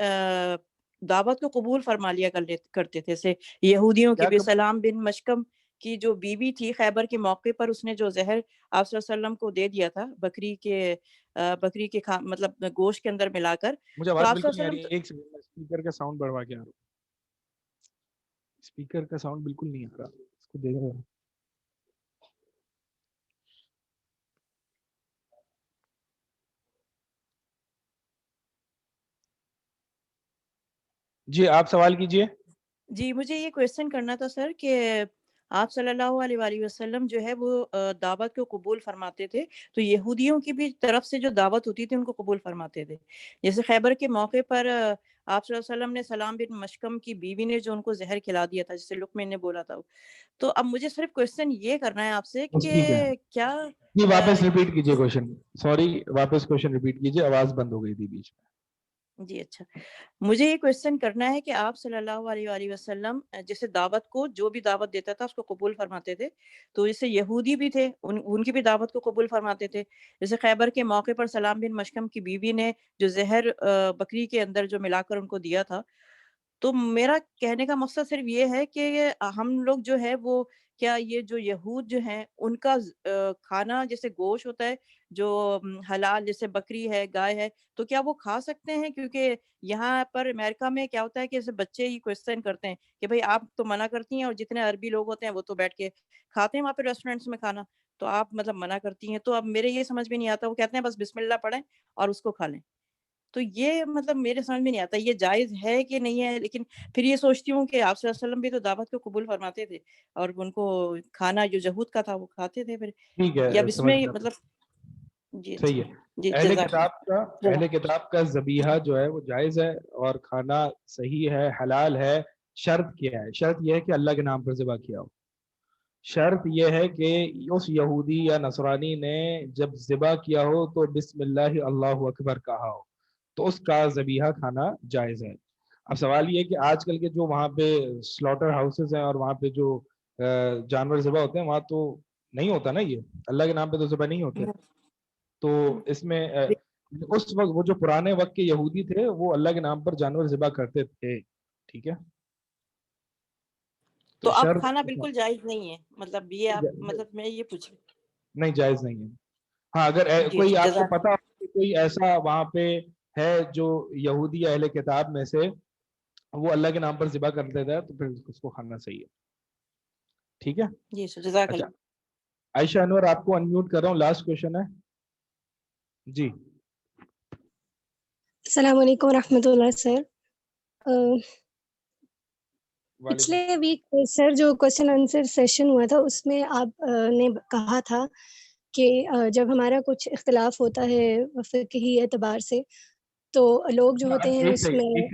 دعوت کو قبول فرما لیا کرتے تھے. سے یہودیوں کی کیا بھی سلام بن مشکم کی جو بیوی تھی, خیبر کے موقع پر اس نے جو زہر آپ صلی اللہ علیہ وسلم کو دے دیا تھا بکری کے مطلب گوشت کے اندر ملا کر. مجھے تو آواز آپ بالکل صلی نہیں اللہ آ علیہ رہی ہے. وسلم ایک سیکنڈ میں اسپیکر کا ساؤنڈ بڑھوا کے آ رہا ہوں. اسپیکر کا ساؤنڈ بالکل نہیں آ رہا, اس کو دیکھ رہا ہوں. جی آپ سوال کیجئے. جی مجھے یہ کوشچن کرنا تھا سر کہ آپ صلی اللہ علیہ وآلہ وسلم جو ہے وہ دعوت کو قبول فرماتے تھے, تو یہودیوں کی بھی طرف سے جو دعوت ہوتی تھی ان کو قبول فرماتے تھے. جیسے خیبر کے موقع پر آپ صلی اللہ علیہ وسلم نے سلام بن مشکم کی بیوی نے جو ان کو زہر کھلا دیا تھا, جسے لقمان نے بولا تھا. تو اب مجھے صرف کوشچن یہ کرنا ہے آپ سے ٹھیک ہے کہ کیا جی واپس ریپیٹ کیجئے کوشچن. سوری واپس کوشچن ریپیٹ کیجئے, آواز بند ہو گئی تھی بیچ میں. جی اچھا, مجھے یہ کوشچن کرنا ہے کہ آپ صلی اللہ علیہ وآلہ وسلم جیسے دعوت کو جو بھی دعوت دیتا تھا اس کو قبول فرماتے تھے, تو جیسے یہودی بھی تھے ان کی بھی دعوت کو قبول فرماتے تھے. جیسے خیبر کے موقع پر سلام بن مشکم کی بیوی نے جو زہر بکری کے اندر جو ملا کر ان کو دیا تھا, تو میرا کہنے کا مقصد صرف یہ ہے کہ ہم لوگ جو ہے وہ کیا یہ جو یہود جو ہیں ان کا کھانا جیسے گوشت ہوتا ہے جو حلال جیسے بکری ہے گائے ہے, تو کیا وہ کھا سکتے ہیں؟ کیونکہ یہاں پر امریکہ میں کیا ہوتا ہے کہ جیسے بچے ہی کوشچن کرتے ہیں کہ بھئی آپ تو منع کرتی ہیں اور جتنے عربی لوگ ہوتے ہیں وہ تو بیٹھ کے کھاتے ہیں وہاں پہ ریسٹورینٹس میں کھانا, تو آپ مطلب منع کرتی ہیں. تو اب میرے یہ سمجھ میں نہیں آتا, وہ کہتے ہیں بس بسم اللہ پڑھیں اور اس کو کھا لیں. تو یہ مطلب میرے سمجھ میں نہیں آتا یہ جائز ہے کہ نہیں ہے. لیکن پھر یہ سوچتی ہوں کہ آپ صلی اللہ علیہ وسلم بھی تو دعوت کو قبول فرماتے تھے اور ان کو کھانا جو یہود کا تھا وہ کھاتے تھے پھر, ٹھیک یا ہے اب اس سمجھ میں گیا. مطلب جی صحیح اچھا ہے. جی اہل جزاک کتاب کا ذبیحہ جو ہے وہ جائز ہے اور کھانا صحیح ہے, حلال ہے. شرط کیا ہے؟ شرط یہ ہے کہ اللہ کے نام پر ذبح کیا ہو. شرط یہ ہے کہ اس یہودی یا نصرانی نے جب ذبح کیا ہو تو بسم اللہ اللہ اکبر کہا ہو, تو اس کا ذبیحہ کھانا جائز ہے. اب سوال یہ ہے کہ آج کل کے جو وہاں پہ سلاٹر ہاؤسز ہیں اور وہاں پہ جو جانور ذبح ہوتے ہیں وہاں تو نہیں ہوتا نا, یہ اللہ کے نام پہ تو ذبح نہیں ہوتے. تو اس میں اس وقت وہ جو پرانے وقت کے یہودی تھے وہ اللہ کے نام پر جانور ذبح کرتے تھے. ٹھیک ہے, تو اب شرط کھانا بالکل جائز نہیں ہے, مطلب یہ آپ مطلب میں یہ پوچھ نہیں جائز نہیں ہے. ہاں اگر جی کوئی آپ کو جزاک پتا ہو کہ کوئی ایسا وہاں پہ ہے جو یہودی اہل کتاب میں سے وہ اللہ کے نام پر ذبح کر دیتا ہے تو پھر اس کو کھانا صحیح ہے. ٹھیک ہے جی سر جزاک اچھا, اللہ. عائشہ انور آپ کو انمیوٹ کر رہا ہوں, لاسٹ کوشچن ہے. جی السلام علیکم ورحمۃ اللہ سر. پچھلے ویک سر جو کوشچن آنسر سیشن ہوا تھا اس میں آپ نے کہا تھا کہ جب ہمارا کچھ اختلاف ہوتا ہے فقہی اعتبار سے تو لوگ جو ہوتے ہیں اس میں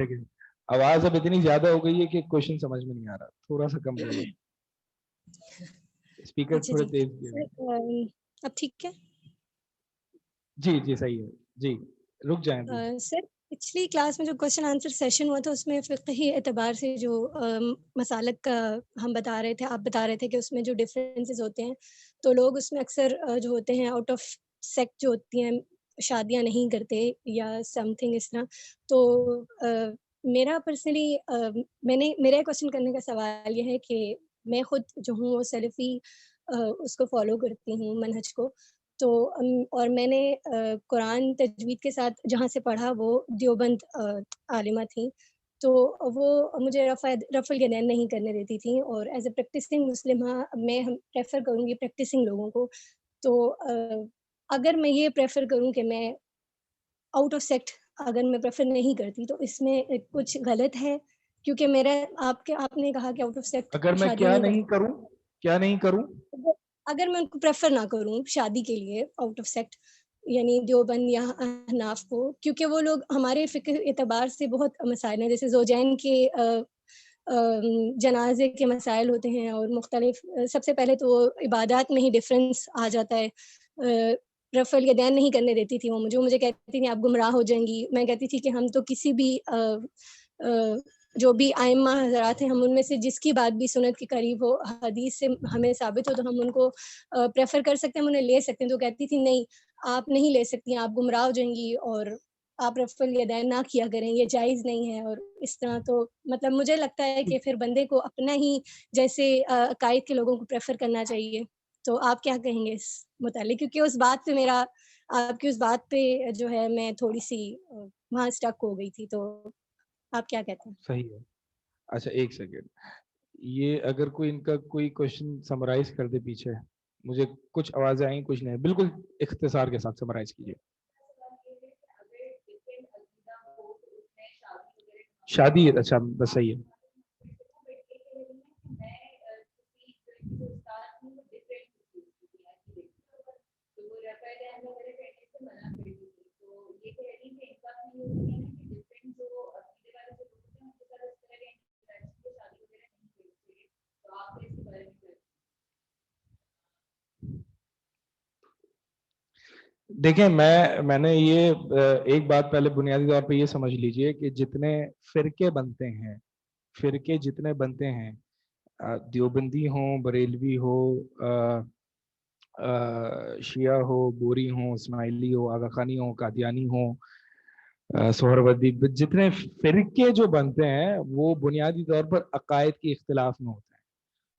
آواز اب اتنی زیادہ ہو گئی ہے کہ کوشچن سمجھ میں نہیں آ رہا, تھوڑا سا کم بولیں. اسپیکر اچھا تھوڑے جی تیز کیے. اب ٹھیک ہے جی جی صحیح ہے. جی رک جائیں ابھی. سر پچھلی کلاس میں جو کوشچن آنسر سیشن ہوا تھا اس میں فقہی اعتبار سے جو مسالک کا ہم بتا رہے تھے, آپ بتا رہے تھے کہ اس میں جو ڈفرینسز ہوتے ہیں تو لوگ اس میں اکثر جو ہوتے ہیں آؤٹ آف سیکٹ جو ہوتی ہیں شادیاں نہیں کرتے یا سم تھنگ اس طرح. تو میرا پرسنلی میرا کوشچن کرنے کا سوال یہ ہے کہ میں خود جو ہوں وہ سلفی اس کو فالو کرتی ہوں منہج کو, تو اور میں نے قرآن تجوید کے ساتھ جہاں سے پڑھا وہ دیوبند عالمہ تھیں, تو وہ مجھے رفع الیدین نہیں کرنے دیتی تھیں, اور ایز اے پریکٹسنگ مسلمہ میں پریفر کروں گی پریکٹسنگ لوگوں کو. تو اگر میں یہ پریفر کروں کہ میں آؤٹ آف سیکٹ اگر میں پریفر نہیں کرتی تو اس میں کچھ غلط ہے؟ کیونکہ میرا آپ نے کہا کہ آؤٹ آف سیکٹ اگر میں شادیاں نہیں کیا نہیں کروں اگر میں ان کو پریفر نہ کروں شادی کے لیے آؤٹ آف سیکٹ, یعنی دیوبند یا احناف کو، کیونکہ وہ لوگ ہمارے فقہ اعتبار سے بہت مسائل ہیں، جیسے زوجین کے جنازے کے مسائل ہوتے ہیں، اور مختلف، سب سے پہلے تو عبادات میں ہی ڈفرینس آ جاتا ہے. رفع الیدین نہیں کرنے دیتی تھی وہ مجھے کہتی تھی آپ گمراہ ہو جائیں گی. میں کہتی تھی کہ ہم تو کسی بھی جو بھی ائمہ حضرات ہیں، ہم ان میں سے جس کی بات بھی سنت کے قریب ہو، حدیث سے ہمیں ثابت ہو، تو ہم ان کو پریفر کر سکتے ہیں، ہم انہیں لے سکتے ہیں. تو کہتی تھی نہیں آپ نہیں لے سکتی، آپ گمراہ ہو جائیں گی، اور آپ رفع الیدین نہ کیا کریں، یہ جائز نہیں ہے. اور اس طرح تو مطلب مجھے لگتا ہے کہ پھر بندے کو اپنا ہی جیسے عقائد کے لوگوں کو پریفر کرنا چاہیے. تو آپ کیا کہیں گے اس متعلق؟ کیونکہ اس بات پہ آپ کی اس بات پہ جو ہے میں تھوڑی سی وہاں اسٹک ہو گئی تھی. تو آپ کیا کہتے ہیں؟ صحیح ہے. اچھا ایک سیکنڈ، یہ اگر کوئی ان کا کوئی کوشچن سمرائز کر دے پیچھے، مجھے کچھ آوازیں آئیں کچھ نہیں، بالکل اختصار کے ساتھ سمرائز کیجیے. شادی، اچھا بس صحیح ہے. دیکھیں میں نے یہ ایک بات پہلے بنیادی طور پہ یہ سمجھ لیجئے کہ جتنے فرقے بنتے ہیں دیوبندی ہوں، بریلوی ہو، شیعہ ہو، بوری ہوں، اسماعیلی ہو، آغا خانی ہو، قادیانی ہو، سہروردی، جتنے فرقے جو بنتے ہیں وہ بنیادی طور پر عقائد کے اختلاف میں ہوتے ہیں.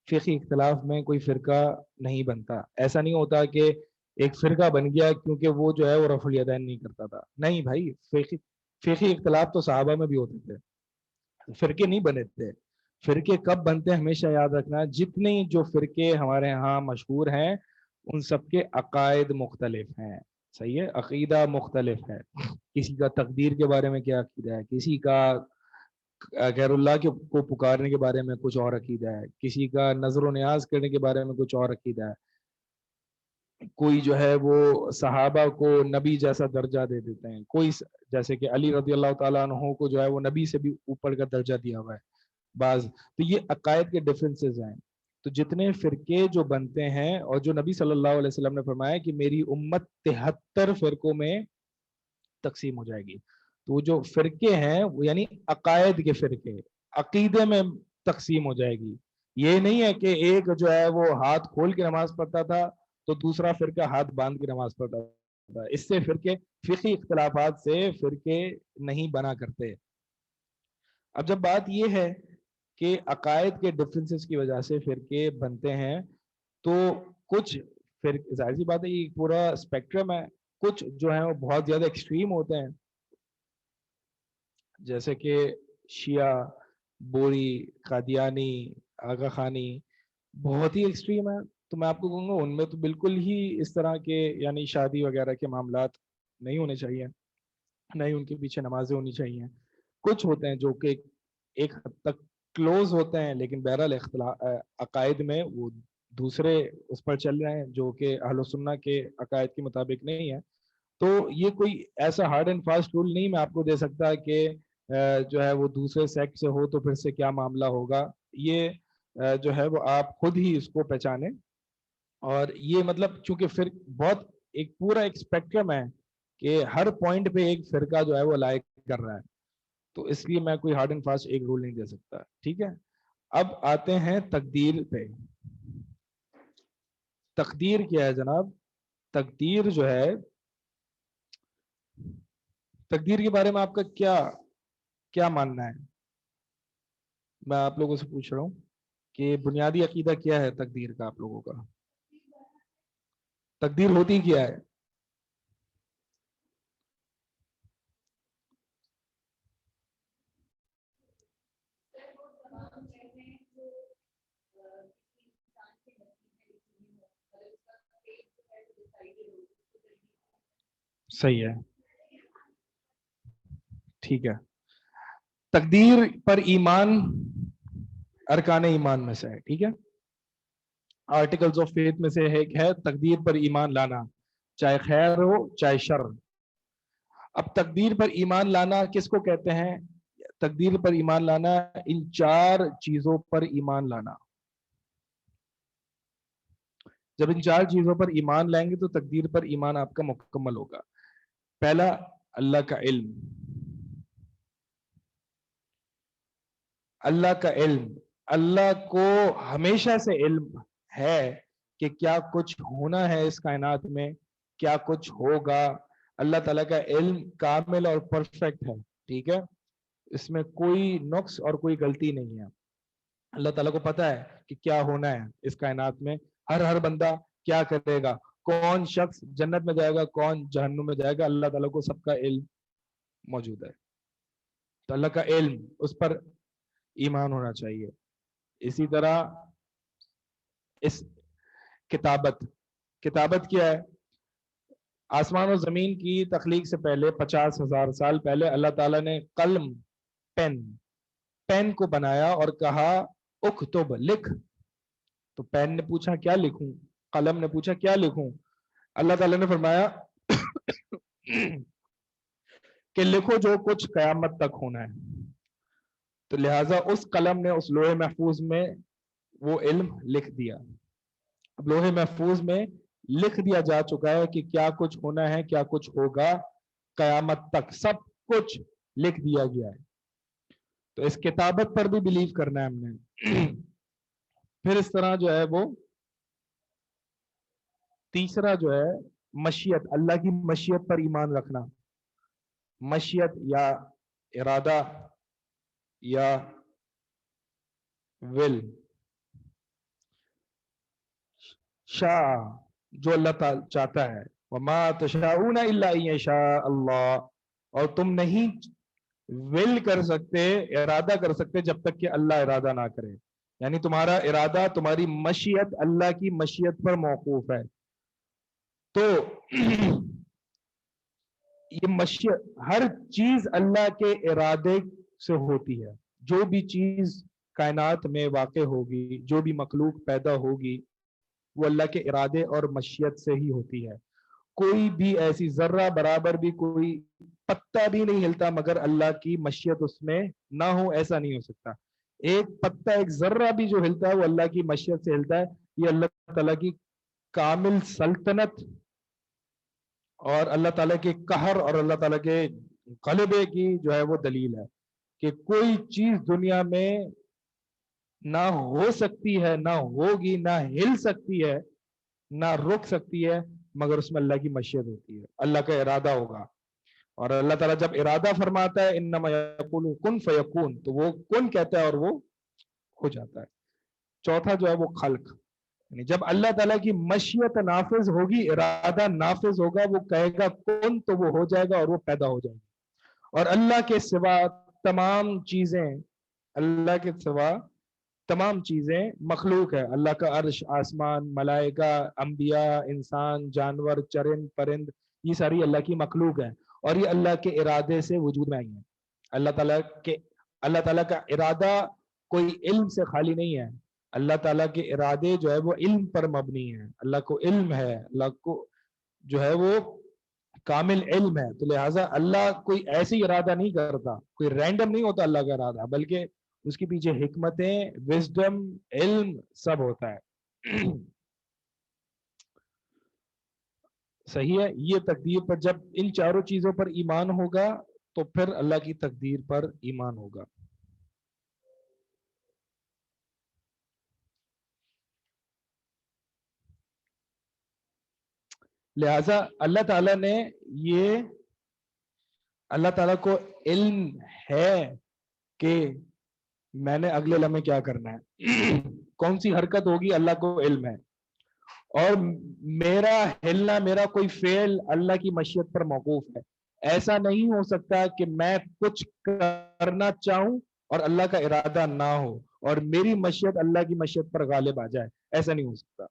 فقہی اختلاف میں کوئی فرقہ نہیں بنتا. ایسا نہیں ہوتا کہ ایک فرقہ بن گیا کیونکہ وہ جو ہے وہ رفع الیدین نہیں کرتا تھا. نہیں بھائی، فقہی اختلاف تو صحابہ میں بھی ہوتے تھے، فرقے نہیں بنے تھے. فرقے کب بنتے ہیں ہمیشہ یاد رکھنا، جتنے جو فرقے ہمارے ہاں مشہور ہیں ان سب کے عقائد مختلف ہیں. صحیح ہے، عقیدہ مختلف ہے. کسی کا تقدیر کے بارے میں کیا عقیدہ ہے، کسی کا غیر اللہ کو پکارنے کے بارے میں کچھ اور عقیدہ ہے، کسی کا نظر و نیاز کرنے کے بارے میں کچھ اور عقیدہ ہے. کوئی جو ہے وہ صحابہ کو نبی جیسا درجہ دے دیتے ہیں، کوئی جیسے کہ علی رضی اللہ تعالیٰ عنہ کو جو ہے وہ نبی سے بھی اوپر کا درجہ دیا ہوا ہے بعض. تو یہ عقائد کے ڈفرینسز ہیں. تو جتنے فرقے جو بنتے ہیں، اور جو نبی صلی اللہ علیہ وسلم نے فرمایا کہ میری امت 73 فرقوں میں تقسیم ہو جائے گی، تو وہ جو فرقے ہیں وہ یعنی عقائد کے فرقے، عقیدے میں تقسیم ہو جائے گی. یہ نہیں ہے کہ ایک جو ہے وہ ہاتھ کھول کے نماز پڑھتا تھا تو دوسرا فرقہ ہاتھ باندھ کے نماز پڑھتا تھا. اس سے فرقے، فقہی اختلافات سے فرقے نہیں بنا کرتے. اب جب بات یہ ہے کہ عقائد کے ڈفرینسز کی وجہ سے فرقے بنتے ہیں، تو کچھ فرقے، ظاہر سی بات ہے یہ پورا اسپیکٹرم ہے، کچھ جو ہیں وہ بہت زیادہ ایکسٹریم ہوتے ہیں، جیسے کہ شیعہ، بوری، قادیانی، آغا خانی بہت ہی ایکسٹریم ہے. تو میں آپ کو کہوں گا ان میں تو بالکل ہی اس طرح کے یعنی شادی وغیرہ کے معاملات نہیں ہونے چاہیے، نہ ہی ان کے پیچھے نمازیں ہونی چاہیے. کچھ ہوتے ہیں جو کہ ایک حد تک کلوز ہوتے ہیں، لیکن بہرحال عقائد میں وہ دوسرے اس پر چل رہے ہیں جو کہ اہل سنہ کے عقائد کے مطابق نہیں ہے. تو یہ کوئی ایسا ہارڈ اینڈ فاسٹ رول نہیں میں آپ کو دے سکتا کہ جو ہے وہ دوسرے سیکٹ سے ہو تو پھر سے کیا معاملہ ہوگا. یہ جو ہے وہ آپ خود ہی اس کو پہچانیں. اور یہ مطلب چونکہ پھر بہت ایک پورا ایک اسپیکٹرم ہے کہ ہر پوائنٹ پہ ایک فرقہ جو ہے وہ لائق کر رہا ہے، تو اس لیے میں کوئی ہارڈ اینڈ فاسٹ ایک رول نہیں دے سکتا. ٹھیک ہے، اب آتے ہیں تقدیر پہ. تقدیر کیا ہے جناب؟ تقدیر جو ہے، تقدیر کے بارے میں آپ کا کیا ماننا ہے؟ میں آپ لوگوں سے پوچھ رہا ہوں کہ بنیادی عقیدہ کیا ہے تقدیر کا آپ لوگوں کا؟ تقدیر ہوتی کیا ہے؟ صحیح ہے، ٹھیک ہے. تقدیر پر ایمان ارکان ایمان میں سے ہے. ٹھیک ہے، آرٹیکلز آف فیتھ میں سے ایک ہے تقدیر پر ایمان لانا. چاہے خیر ہو چاہے شر. اب تقدیر پر ایمان لانا کس کو کہتے ہیں؟ تقدیر پر ایمان لانا ان 4 چیزوں پر ایمان لانا. جب ان 4 چیزوں پر ایمان لائیں گے تو تقدیر پر ایمان آپ کا مکمل ہوگا. پہلا، اللہ کا علم. اللہ کا علم، اللہ کو ہمیشہ سے علم ہے کہ کیا کچھ ہونا ہے اس کائنات میں، کیا کچھ ہوگا. اللہ تعالیٰ کا علم کامل اور پرفیکٹ ہے. ٹھیک ہے، اس میں کوئی نقص اور کوئی غلطی نہیں ہے. اللہ تعالیٰ کو پتا ہے کہ کیا ہونا ہے اس کائنات میں، ہر بندہ کیا کرے گا، کون شخص جنت میں جائے گا، کون جہنم میں جائے گا. اللہ تعالیٰ کو سب کا علم موجود ہے. تو اللہ کا علم، اس پر ایمان ہونا چاہیے. اسی طرح اس کتابت کیا ہے؟ آسمان و زمین کی تخلیق سے پہلے 50,000 سال پہلے اللہ تعالیٰ نے قلم، پین کو بنایا اور کہا اکتب، لکھ. تو پین نے پوچھا کیا لکھوں، قلم نے پوچھا کیا لکھوں. اللہ تعالیٰ نے فرمایا کہ لکھو جو کچھ قیامت تک ہونا ہے. تو لہٰذا اس قلم نے اس لوح محفوظ میں وہ علم لکھ دیا. اب لوح محفوظ میں لکھ دیا جا چکا ہے کہ کیا کچھ ہونا ہے، کیا کچھ ہوگا قیامت تک، سب کچھ لکھ دیا گیا ہے. تو اس کتابت پر بھی بلیو کرنا ہے ہم نے. پھر اس طرح جو ہے وہ تیسرا جو ہے مشیت، اللہ کی مشیت پر ایمان رکھنا. مشیت یا ارادہ یا ول، شاء جو اللہ تعالی چاہتا ہے، وما تشاءون الا ان یشاء اللہ، اور تم نہیں ول کر سکتے، ارادہ کر سکتے جب تک کہ اللہ ارادہ نہ کرے. یعنی تمہارا ارادہ، تمہاری مشیت اللہ کی مشیت پر موقوف ہے. تو یہ مشیت، ہر چیز اللہ کے ارادے سے ہوتی ہے. جو بھی چیز کائنات میں واقع ہوگی، جو بھی مخلوق پیدا ہوگی، وہ اللہ کے ارادے اور مشیت سے ہی ہوتی ہے. کوئی بھی ایسی ذرہ برابر بھی کوئی پتا بھی نہیں ہلتا مگر اللہ کی مشیت اس میں نہ ہو، ایسا نہیں ہو سکتا. ایک پتا، ایک ذرہ بھی جو ہلتا ہے وہ اللہ کی مشیت سے ہلتا ہے. یہ اللہ تعالیٰ کی کامل سلطنت اور اللہ تعالیٰ کے قہر اور اللہ تعالیٰ کے غلبے کی جو ہے وہ دلیل ہے کہ کوئی چیز دنیا میں نہ ہو سکتی ہے، نہ ہوگی، نہ ہل سکتی ہے، نہ رک سکتی ہے، مگر اس میں اللہ کی مشیت ہوتی ہے، اللہ کا ارادہ ہوگا. اور اللہ تعالیٰ جب ارادہ فرماتا ہے انما یقول کن فیکون، تو وہ کن کہتا ہے اور وہ ہو جاتا ہے. چوتھا جو ہے وہ خلق، یعنی جب اللہ تعالیٰ کی مشیت نافذ ہوگی، ارادہ نافذ ہوگا، وہ کہے گا کن تو وہ ہو جائے گا اور وہ پیدا ہو جائے گا. اور اللہ کے سوا تمام چیزیں، اللہ کے سوا تمام چیزیں مخلوق ہے. اللہ کا عرش، آسمان، ملائکہ، انبیاء، انسان، جانور، چرند پرند، یہ ساری اللہ کی مخلوق ہے اور یہ اللہ کے ارادے سے وجود میں آئی ہیں. اللہ تعالیٰ کا ارادہ کوئی علم سے خالی نہیں ہے. اللہ تعالیٰ کے ارادے جو ہے وہ علم پر مبنی ہے. اللہ کو علم ہے، اللہ کو جو ہے وہ کامل علم ہے. تو لہٰذا اللہ کوئی ایسی ارادہ نہیں کرتا، کوئی رینڈم نہیں ہوتا اللہ کا ارادہ، بلکہ اس کے پیچھے حکمتیں، وزڈم، علم سب ہوتا ہے. صحیح ہے. یہ تقدیر پر جب ان چاروں چیزوں پر ایمان ہوگا تو پھر اللہ کی تقدیر پر ایمان ہوگا. لہذا اللہ تعالیٰ نے اللہ تعالیٰ کو علم ہے کہ میں نے اگلے لمحے کیا کرنا ہے، کون سی حرکت ہوگی، اللہ کو علم ہے. اور میرا ہلنا، میرا کوئی فعل اللہ کی مشیت پر موقوف ہے. ایسا نہیں ہو سکتا کہ میں کچھ کرنا چاہوں اور اللہ کا ارادہ نہ ہو اور میری مشیت اللہ کی مشیت پر غالب آ جائے. ایسا نہیں ہو سکتا،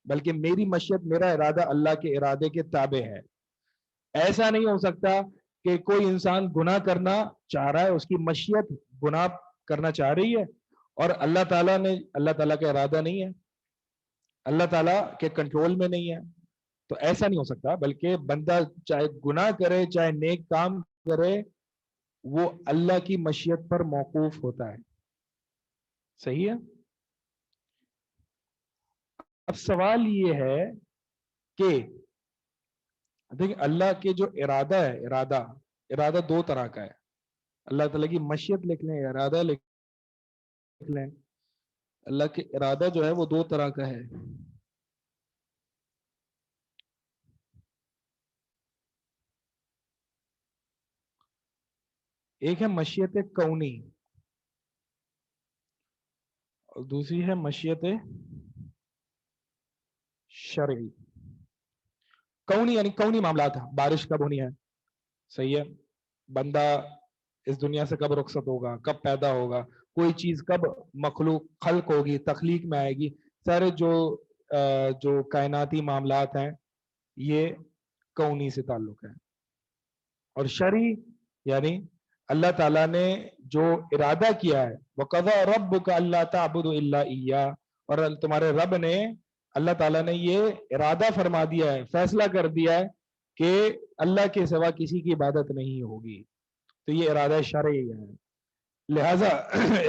بلکہ میری مشیت، میرا ارادہ اللہ کے ارادے کے تابع ہے. ایسا نہیں ہو سکتا کہ کوئی انسان گناہ کرنا چاہ رہا ہے، اس کی مشیت گناہ کرنا چاہ رہی ہے اور اللہ تعالیٰ کا ارادہ نہیں ہے، اللہ تعالیٰ کے کنٹرول میں نہیں ہے. تو ایسا نہیں ہو سکتا، بلکہ بندہ چاہے گناہ کرے چاہے نیک کام کرے وہ اللہ کی مشیت پر موقوف ہوتا ہے. صحیح ہے. اب سوال یہ ہے کہ دیکھیں اللہ کے جو ارادہ ہے، ارادہ دو طرح کا ہے. اللہ تعالیٰ کی مشیت لکھ لیں، ارادہ لکھ لیں. اللہ کے ارادہ جو ہے وہ دو طرح کا ہے. ایک ہے مشیت کونی اور دوسری ہے مشیت شرعی. کونی یعنی کونی معاملات، بارش کب ہونی ہے، صحیح ہے، بندہ اس دنیا سے کب رخصت ہوگا، کب پیدا ہوگا، کوئی چیز کب خلق ہوگی، تخلیق میں آئے گی، سارے جو کائناتی معاملات ہیں یہ کونی سے تعلق ہے. اور شرعی یعنی اللہ تعالیٰ نے جو ارادہ کیا ہے، وَقَضَىٰ رَبُّكَ أَلَّا تَعْبُدُوا إِلَّا إِيَّاهُ، اور تمہارے رب نے، اللہ تعالیٰ نے یہ ارادہ فرما دیا ہے، فیصلہ کر دیا ہے کہ اللہ کے سوا کسی کی عبادت نہیں ہوگی. تو یہ ارادہ شرعی ہے. لہذا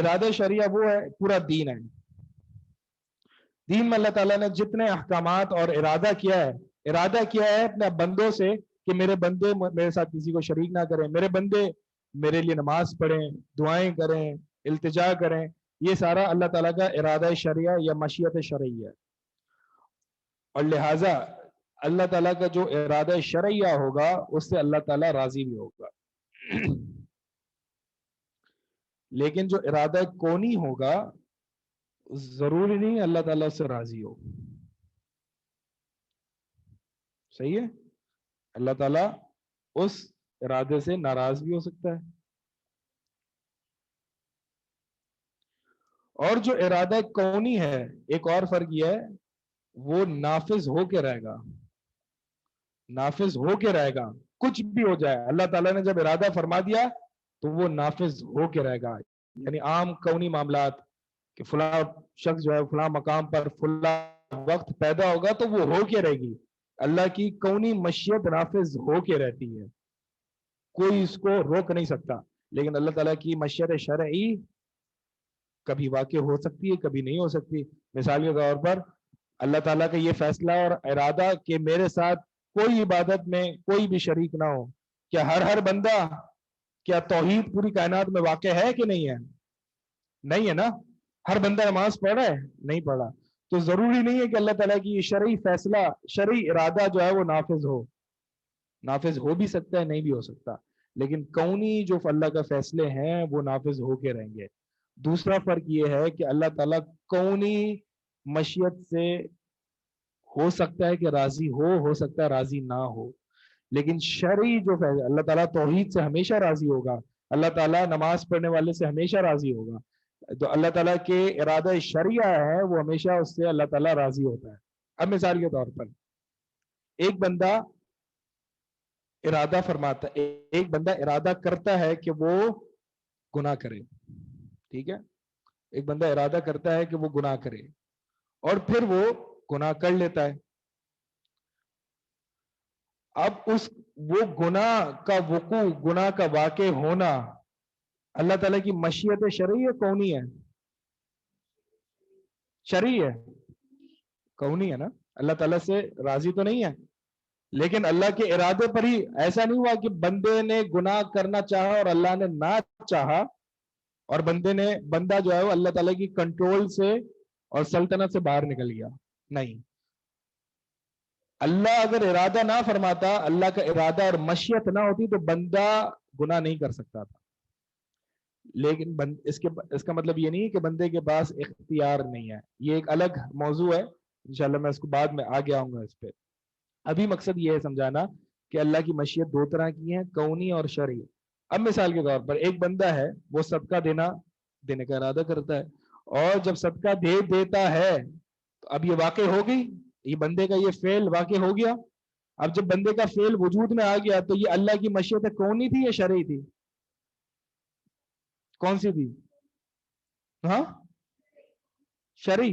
ارادہ شرعیہ وہ ہے، پورا دین ہے. دین میں اللہ تعالیٰ نے جتنے احکامات اور ارادہ کیا ہے اپنے بندوں سے کہ میرے بندے میرے ساتھ کسی کو شریک نہ کریں، میرے بندے میرے لیے نماز پڑھیں، دعائیں کریں، التجا کریں. یہ سارا اللہ تعالیٰ کا ارادہ شرعیہ یا مشیت شرعی ہے. اور لہٰذا اللہ تعالیٰ کا جو ارادہ شرعیہ ہوگا اس سے اللہ تعالیٰ راضی بھی ہوگا. لیکن جو ارادہ کونی ہوگا ضروری نہیں اللہ تعالیٰ اس سے راضی ہو. صحیح ہے. اللہ تعالیٰ اس ارادے سے ناراض بھی ہو سکتا ہے. اور جو ارادہ کونی ہے ایک اور فرق یہ ہے، وہ نافذ ہو کے رہے گا. نافذ ہو کے رہے گا، کچھ بھی ہو جائے اللہ تعالیٰ نے جب ارادہ فرما دیا تو وہ نافذ ہو کے رہے گا. یعنی عام کونی معاملات کہ فلاں شخص جو ہے فلاں مقام پر فلاں وقت پیدا ہوگا تو وہ ہو کے رہے گی. اللہ کی کونی مشیت نافذ ہو کے رہتی ہے، کوئی اس کو روک نہیں سکتا. لیکن اللہ تعالیٰ کی مشیت شرعی کبھی واقع ہو سکتی ہے، کبھی نہیں ہو سکتی. مثال کے طور پر اللہ تعالیٰ کا یہ فیصلہ اور ارادہ کہ میرے ساتھ کوئی عبادت میں کوئی بھی شریک نہ ہو. کیا ہر بندہ، کیا توحید پوری کائنات میں واقع ہے کہ نہیں ہے؟ نہیں ہے نا. ہر بندہ نماز پڑھ رہا ہے؟ نہیں پڑھ رہا. تو ضروری نہیں ہے کہ اللہ تعالیٰ کی یہ شرعی فیصلہ، شرعی ارادہ جو ہے وہ نافذ ہو. نافذ ہو بھی سکتا ہے، نہیں بھی ہو سکتا. لیکن کونی جو اللہ کا فیصلے ہیں وہ نافذ ہو کے رہیں گے. دوسرا فرق یہ ہے کہ اللہ تعالیٰ کونی مشیت سے ہو سکتا ہے کہ راضی ہو سکتا ہے راضی نہ ہو. لیکن شرعی جو فیصلہ، اللہ تعالیٰ توحید سے ہمیشہ راضی ہوگا، اللہ تعالیٰ نماز پڑھنے والے سے ہمیشہ راضی ہوگا. تو اللہ تعالیٰ کے ارادہ شرعیہ ہے وہ ہمیشہ اس سے اللہ تعالیٰ راضی ہوتا ہے. اب مثال کے طور پر ایک بندہ ارادہ فرماتا ہے، ایک بندہ ارادہ کرتا ہے کہ وہ گناہ کرے. ٹھیک ہے. ایک بندہ ارادہ کرتا ہے کہ وہ گناہ کرے اور پھر وہ گناہ کر لیتا ہے. اب وہ گناہ کا وقوع، گناہ کا واقع ہونا اللہ تعالیٰ کی مشیت شرعی ہے کونی ہے؟ شرعی ہے، کونی ہے نا. اللہ تعالیٰ سے راضی تو نہیں ہے، لیکن اللہ کے ارادے پر ہی. ایسا نہیں ہوا کہ بندے نے گناہ کرنا چاہا اور اللہ نے نہ چاہا اور بندہ جو ہے وہ اللہ تعالیٰ کی کنٹرول سے اور سلطنت سے باہر نکل گیا. نہیں، اللہ اگر ارادہ نہ فرماتا، اللہ کا ارادہ اور مشیت نہ ہوتی تو بندہ گناہ نہیں کر سکتا تھا. لیکن اس کا مطلب یہ نہیں کہ بندے کے پاس اختیار نہیں ہے. یہ ایک الگ موضوع ہے، انشاءاللہ میں اس کو بعد میں آگے آؤں گا اس پہ. ابھی مقصد یہ ہے سمجھانا کہ اللہ کی مشیت دو طرح کی ہے، کونی اور شرعی. اب مثال کے طور پر ایک بندہ ہے، وہ صدقہ دینے کا ارادہ کرتا ہے اور جب صدقہ دیتا ہے تو اب یہ واقع ہو گئی، یہ بندے کا یہ فعل واقع ہو گیا. اب جب بندے کا فعل وجود میں آ گیا تو یہ اللہ کی مشیت کونی تھی یا شرعی تھی؟ کون سی تھی؟ ہاں، شرعی.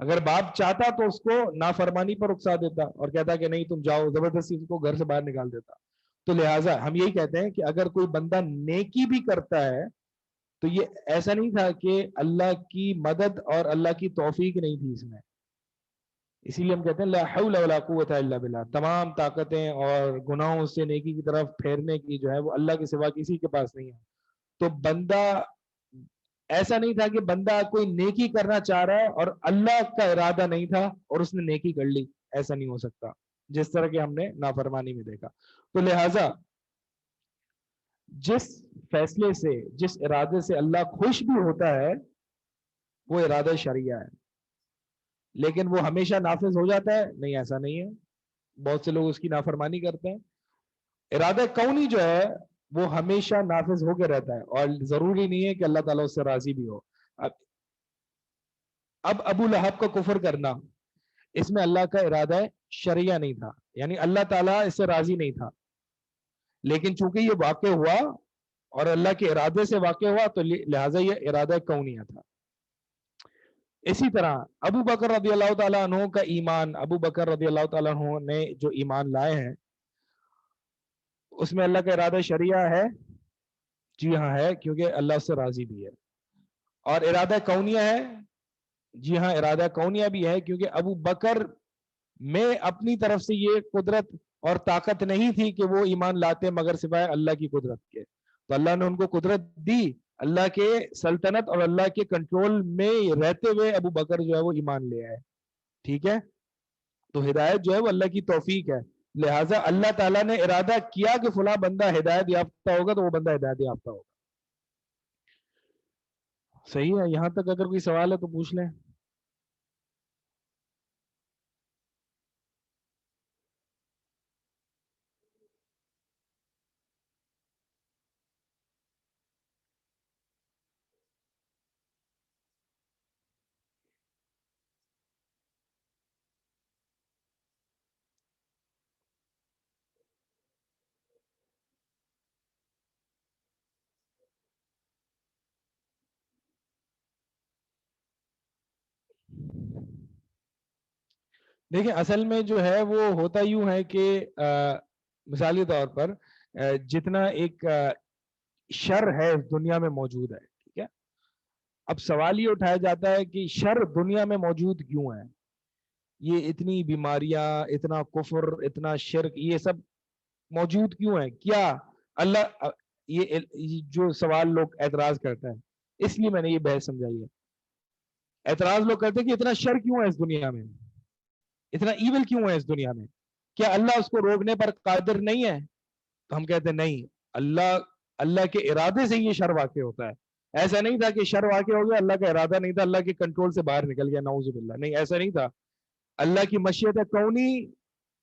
اگر باپ چاہتا تو اس کو نافرمانی پر اکسا دیتا اور کہتا کہ نہیں تم جاؤ، زبردستی اس کو گھر سے باہر نکال دیتا. تو لہٰذا ہم یہی کہتے ہیں کہ اگر کوئی بندہ نیکی بھی کرتا ہے تو یہ ایسا نہیں تھا کہ اللہ کی مدد اور اللہ کی توفیق نہیں تھی اس میں. اسی لیے ہم کہتے ہیں لا حول ولا قوت الا باللہ. تمام طاقتیں اور گناہوں سے نیکی کی طرف پھیرنے کی جو ہے وہ اللہ کے سوا کسی کے پاس نہیں ہے. تو بندہ ایسا نہیں تھا کہ بندہ کوئی نیکی کرنا چاہ رہا ہے اور اللہ کا ارادہ نہیں تھا اور اس نے نیکی کر لی. ایسا نہیں ہو سکتا جس طرح کہ ہم نے نافرمانی میں دیکھا. تو لہٰذا جس فیصلے سے، جس ارادے سے اللہ خوش بھی ہوتا ہے وہ ارادہ شرعیہ ہے. لیکن وہ ہمیشہ نافذ ہو جاتا ہے؟ نہیں، ایسا نہیں ہے. بہت سے لوگ اس کی نافرمانی کرتے ہیں. ارادہ کونی جو ہے وہ ہمیشہ نافذ ہو کے رہتا ہے اور ضروری نہیں ہے کہ اللہ تعالیٰ اس سے راضی بھی ہو. اب ابو لہب کا کفر کرنا، اس میں اللہ کا ارادہ شرعیہ نہیں تھا، یعنی اللہ تعالیٰ اس سے راضی نہیں تھا. لیکن چونکہ یہ واقع ہوا اور اللہ کے ارادے سے واقع ہوا تو لہٰذا یہ ارادہ کونیہ تھا. اسی طرح ابو بکر رضی اللہ تعالیٰ عنہ کا ایمان، ابو بکر رضی اللہ تعالیٰ عنہ نے جو ایمان لائے ہیں اس میں اللہ کا ارادہ شرعیہ ہے؟ جی ہاں ہے، کیونکہ اللہ اس سے راضی بھی ہے. اور ارادہ کونیہ ہے؟ جی ہاں ارادہ کونیہ بھی ہے، کیونکہ ابو بکر میں اپنی طرف سے یہ قدرت اور طاقت نہیں تھی کہ وہ ایمان لاتے مگر سوائے اللہ کی قدرت کے. تو اللہ نے ان کو قدرت دی، اللہ کے سلطنت اور اللہ کے کنٹرول میں رہتے ہوئے ابو بکر جو ہے وہ ایمان لے آئے. ٹھیک ہے، تو ہدایت جو ہے وہ اللہ کی توفیق ہے. لہٰذا اللہ تعالیٰ نے ارادہ کیا کہ فلاں بندہ ہدایت یافتہ ہوگا تو وہ بندہ ہدایت یافتہ ہوگا. صحیح ہے. یہاں تک اگر کوئی سوال ہے تو پوچھ لیں. دیکھیں اصل میں جو ہے وہ ہوتا یوں ہے کہ مثالی طور پر جتنا ایک شر ہے اس دنیا میں موجود ہے، ٹھیک ہے، اب سوال یہ اٹھایا جاتا ہے کہ شر دنیا میں موجود کیوں ہے؟ یہ اتنی بیماریاں، اتنا کفر، اتنا شرک، یہ سب موجود کیوں ہے؟ کیا اللہ، یہ جو سوال لوگ اعتراض کرتا ہے، اس لیے میں نے یہ بحث سمجھائی ہے. اعتراض لوگ کرتے ہیں کہ اتنا شر کیوں ہے اس دنیا میں، اتنا ایول کیوں ہے اس دنیا میں، کیا اللہ اس کو روکنے پر قادر نہیں ہے؟ تو ہم کہتے ہیں نہیں، اللہ کے ارادے سے یہ شر واقع ہوتا ہے. ایسا نہیں تھا کہ شر واقع ہو گیا، اللہ کا ارادہ نہیں تھا، اللہ کے کنٹرول سے باہر نکل گیا، نعوذ باللہ. نہیں، ایسا نہیں تھا. اللہ کی مشیت کونی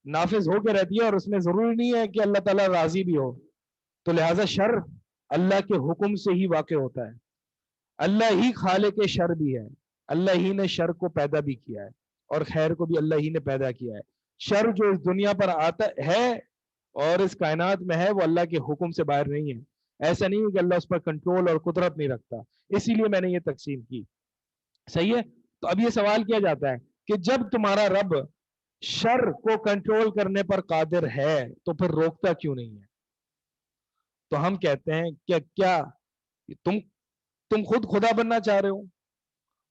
نافذ ہو کے رہتی ہے اور اس میں ضروری نہیں ہے کہ اللہ تعالیٰ راضی بھی ہو. تو لہٰذا شر اللہ کے حکم سے ہی واقع ہوتا ہے. اللہ ہی خالق شر بھی ہے، اللہ ہی نے شر کو پیدا بھی کیا ہے اور خیر کو بھی اللہ ہی نے پیدا کیا ہے. شر جو اس دنیا پر آتا ہے اور اس کائنات میں ہے وہ اللہ کے حکم سے باہر نہیں ہے. ایسا نہیں ہے کہ اللہ اس پر کنٹرول اور قدرت نہیں رکھتا. اسی لیے میں نے یہ تقسیم کی. صحیح ہے. تو اب یہ سوال کیا جاتا ہے کہ جب تمہارا رب شر کو کنٹرول کرنے پر قادر ہے تو پھر روکتا کیوں نہیں ہے؟ تو ہم کہتے ہیں کہ کیا تم خود خدا بننا چاہ رہے ہو؟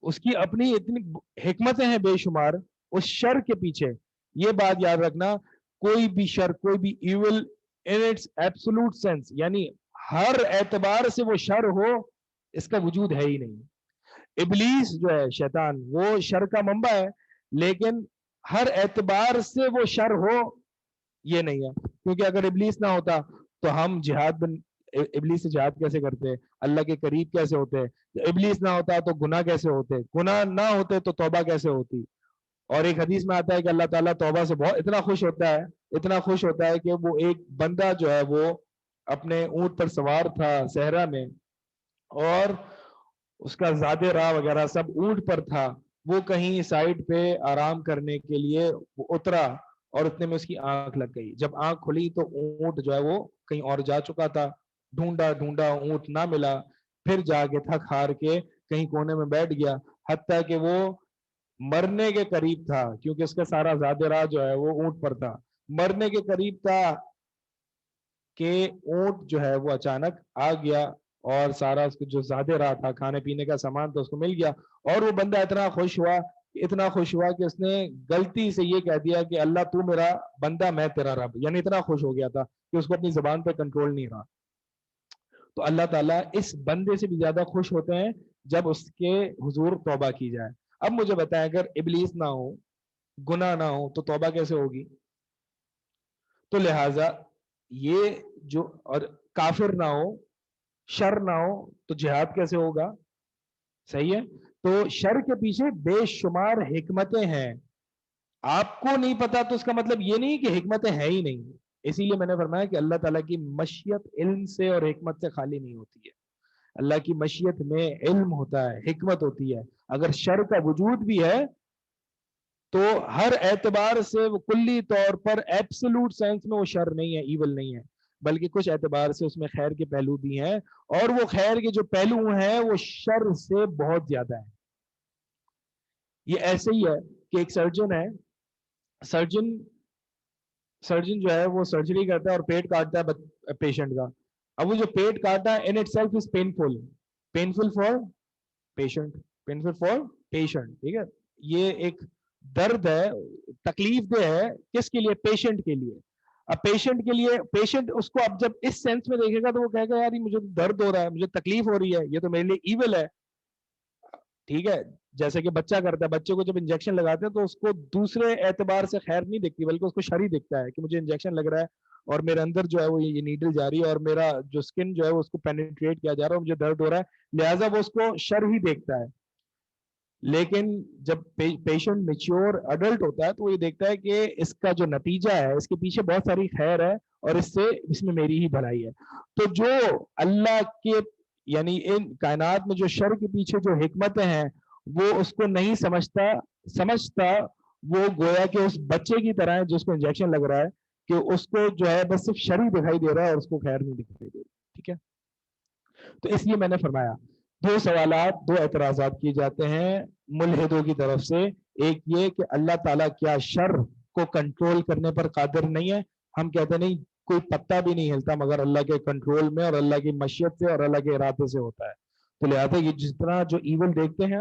اس کی اپنی اتنی حکمتیں ہیں بے شمار اس شر کے پیچھے. یہ بات یاد رکھنا، کوئی بھی شر، کوئی بھی evil in it's absolute sense, یعنی ہر اعتبار سے وہ شر ہو، اس کا وجود ہے ہی نہیں. ابلیس جو ہے شیطان، وہ شر کا منبع ہے، لیکن ہر اعتبار سے وہ شر ہو یہ نہیں ہے. کیونکہ اگر ابلیس نہ ہوتا تو ہم ابلیس سے جہاد کیسے کرتے، اللہ کے قریب کیسے ہوتے؟ ابلیس نہ ہوتا تو گناہ کیسے ہوتے؟ گناہ نہ ہوتے تو توبہ کیسے ہوتی؟ اور ایک حدیث میں آتا ہے کہ اللہ تعالیٰ توبہ سے بہت اتنا خوش ہوتا ہے کہ وہ ایک بندہ جو ہے وہ اپنے اونٹ پر سوار تھا صحرا میں اور اس کا زاد راہ وغیرہ سب اونٹ پر تھا، وہ کہیں سائڈ پہ آرام کرنے کے لیے اترا اور اتنے میں اس کی آنکھ لگ گئی. جب آنکھ کھلی تو اونٹ جو ہے وہ کہیں اور جا چکا تھا. ڈھونڈا اونٹ نہ ملا، پھر جا کے تھک ہار کے کہیں کونے میں بیٹھ گیا، حتیٰ کہ وہ مرنے کے قریب تھا کیونکہ اس کا سارا زادرات جو ہے وہ اونٹ پر تھا, مرنے کے قریب تھا کہ اونٹ جو ہے وہ اچانک آ گیا اور سارا اس کو جو زادرات تھا, کھانے پینے کا سامان تو اس کو مل گیا, اور وہ بندہ اتنا خوش ہوا کہ اس نے غلطی سے یہ کہہ دیا کہ اللہ تو میرا بندہ میں تیرا رب, یعنی اتنا خوش ہو گیا تھا کہ اس کو اپنی زبان پہ کنٹرول نہیں رہا. تو اللہ تعالیٰ اس بندے سے بھی زیادہ خوش ہوتے ہیں جب اس کے حضور توبہ کی جائے. اب مجھے بتائیں, اگر ابلیس نہ ہو, گناہ نہ ہو, تو توبہ کیسے ہوگی؟ تو لہٰذا یہ جو, اور کافر نہ ہو, شر نہ ہو, تو جہاد کیسے ہوگا؟ صحیح ہے. تو شر کے پیچھے بے شمار حکمتیں ہیں, آپ کو نہیں پتا تو اس کا مطلب یہ نہیں کہ حکمتیں ہیں ہی نہیں. اسی لیے میں نے فرمایا کہ اللہ تعالیٰ کی مشیت علم سے اور حکمت سے خالی نہیں ہوتی ہے. اللہ کی مشیت میں علم ہوتا ہے, حکمت ہوتی ہے. اگر شر کا وجود بھی ہے تو ہر اعتبار سے وہ کلی طور پر ایبسولوٹ سینس میں وہ شر نہیں ہے, ایول نہیں ہے, بلکہ کچھ اعتبار سے اس میں خیر کے پہلو بھی ہیں, اور وہ خیر کے جو پہلو ہیں وہ شر سے بہت زیادہ ہیں. یہ ایسے ہی ہے کہ ایک سرجن ہے, سرجن جو ہے وہ سرجری کرتا ہے اور پیٹ کاٹتا ہے پیشنٹ کا. اب وہ جو پیٹ کاٹا ہے in it self is painful for patient, ٹھیک ہے. یہ ایک درد ہے, تکلیف دہ ہے, کس کے لیے؟ پیشنٹ کے لیے. اب پیشنٹ کے لیے, پیشنٹ اس کو اب جب اس سینس میں دیکھے گا تو وہ کہے گا یار مجھے درد ہو رہا ہے, مجھے تکلیف ہو رہی ہے, یہ تو میرے لیے ایول ہے. ٹھیک ہے, جیسے کہ بچہ کرتا ہے, بچے کو جب انجیکشن لگاتے ہیں تو اس کو دوسرے اعتبار سے خیر نہیں دکھتی, بلکہ اس کو شر ہی دکھتا ہے کہ مجھے انجیکشن لگ رہا ہے اور میرے اندر جو ہے وہ یہ نیڈل جا رہی ہے اور میرا جو سکن جو ہے اس کو پینیٹریٹ کیا جا رہا ہے, مجھے درد ہو رہا ہے, لہٰذا وہ اس کو شر ہی دیکھتا ہے. لیکن جب پیشنٹ میچور اڈلٹ ہوتا ہے تو وہ یہ دیکھتا ہے کہ اس کا جو نتیجہ ہے اس کے پیچھے بہت ساری خیر ہے اور اس میں میری ہی بھلائی ہے. تو جو اللہ کے یعنی ان کائنات میں جو شر کے پیچھے جو حکمتیں ہیں وہ اس کو نہیں سمجھتا, وہ گویا کہ اس بچے کی طرح ہے جس کو انجیکشن لگ رہا ہے کہ اس کو جو ہے بس صرف شر ہی دکھائی دے رہا ہے اور اس کو خیر نہیں دکھائی دے رہی. ٹھیک ہے, تو اس لیے میں نے فرمایا 2 سوالات 2 اعتراضات کیے جاتے ہیں ملحدوں کی طرف سے. ایک یہ کہ اللہ تعالیٰ کیا شر کو کنٹرول کرنے پر قادر نہیں ہے؟ ہم کہتے نہیں, کوئی پتا بھی نہیں ہلتا مگر اللہ کے کنٹرول میں اور اللہ کی مشیت سے اور اللہ کے ارادے سے ہوتا ہے. تو لہٰذا یہ جس طرح جو ایول دیکھتے ہیں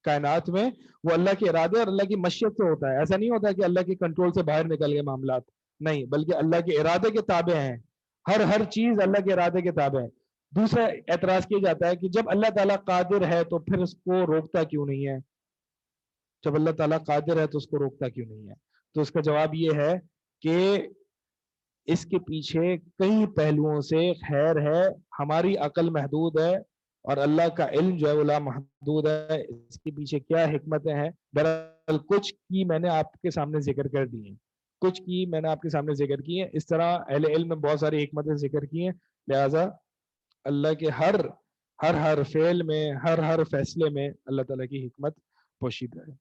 کائنات میں وہ اللہ کے ارادے اور اللہ کی مشیت سے ہوتا ہے. ایسا نہیں ہوتا کہ اللہ کے کنٹرول سے باہر نکل گئے معاملات, نہیں, بلکہ اللہ کے ارادے کے تابع ہیں. ہر چیز اللہ کے ارادے کے تابع ہے. دوسرا اعتراض کیا جاتا ہے کہ جب اللہ تعالیٰ قادر ہے تو پھر اس کو روکتا کیوں نہیں ہے؟ جب اللہ تعالیٰ قادر ہے تو اس کو روکتا کیوں نہیں ہے؟ تو اس کا جواب یہ ہے کہ اس کے پیچھے کئی پہلوؤں سے خیر ہے. ہماری عقل محدود ہے اور اللہ کا علم جو ہے وہ لامحدود ہے. اس کے پیچھے کیا حکمتیں ہیں؟ بہرحال کچھ کی میں نے آپ کے سامنے ذکر کر دی ہیں, اس طرح اہل علم میں بہت ساری حکمتیں ذکر کی ہیں. لہٰذا اللہ کے ہر فعل میں, ہر فیصلے میں اللہ تعالیٰ کی حکمت پوشیدہ ہے.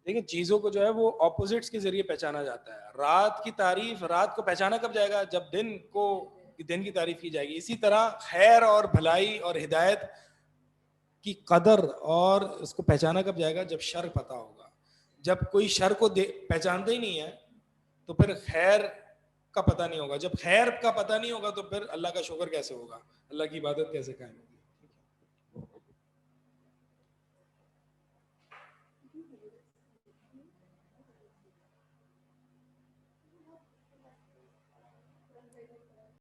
دیکھیں چیزوں کو جو ہے وہ اپوزٹس کے ذریعے پہچانا جاتا ہے. رات کی تعریف رات کو پہچانا کب جائے گا؟ جب دن کی تعریف کی جائے گی. اسی طرح خیر اور بھلائی اور ہدایت کی قدر اور اس کو پہچانا کب جائے گا؟ جب شر پتہ ہوگا. جب کوئی شر کو پہچانتا ہی نہیں ہے تو پھر خیر کا پتہ نہیں ہوگا. جب خیر کا پتہ نہیں ہوگا تو پھر اللہ کا شکر کیسے ہوگا, اللہ کی عبادت کیسے قائم ہوگا؟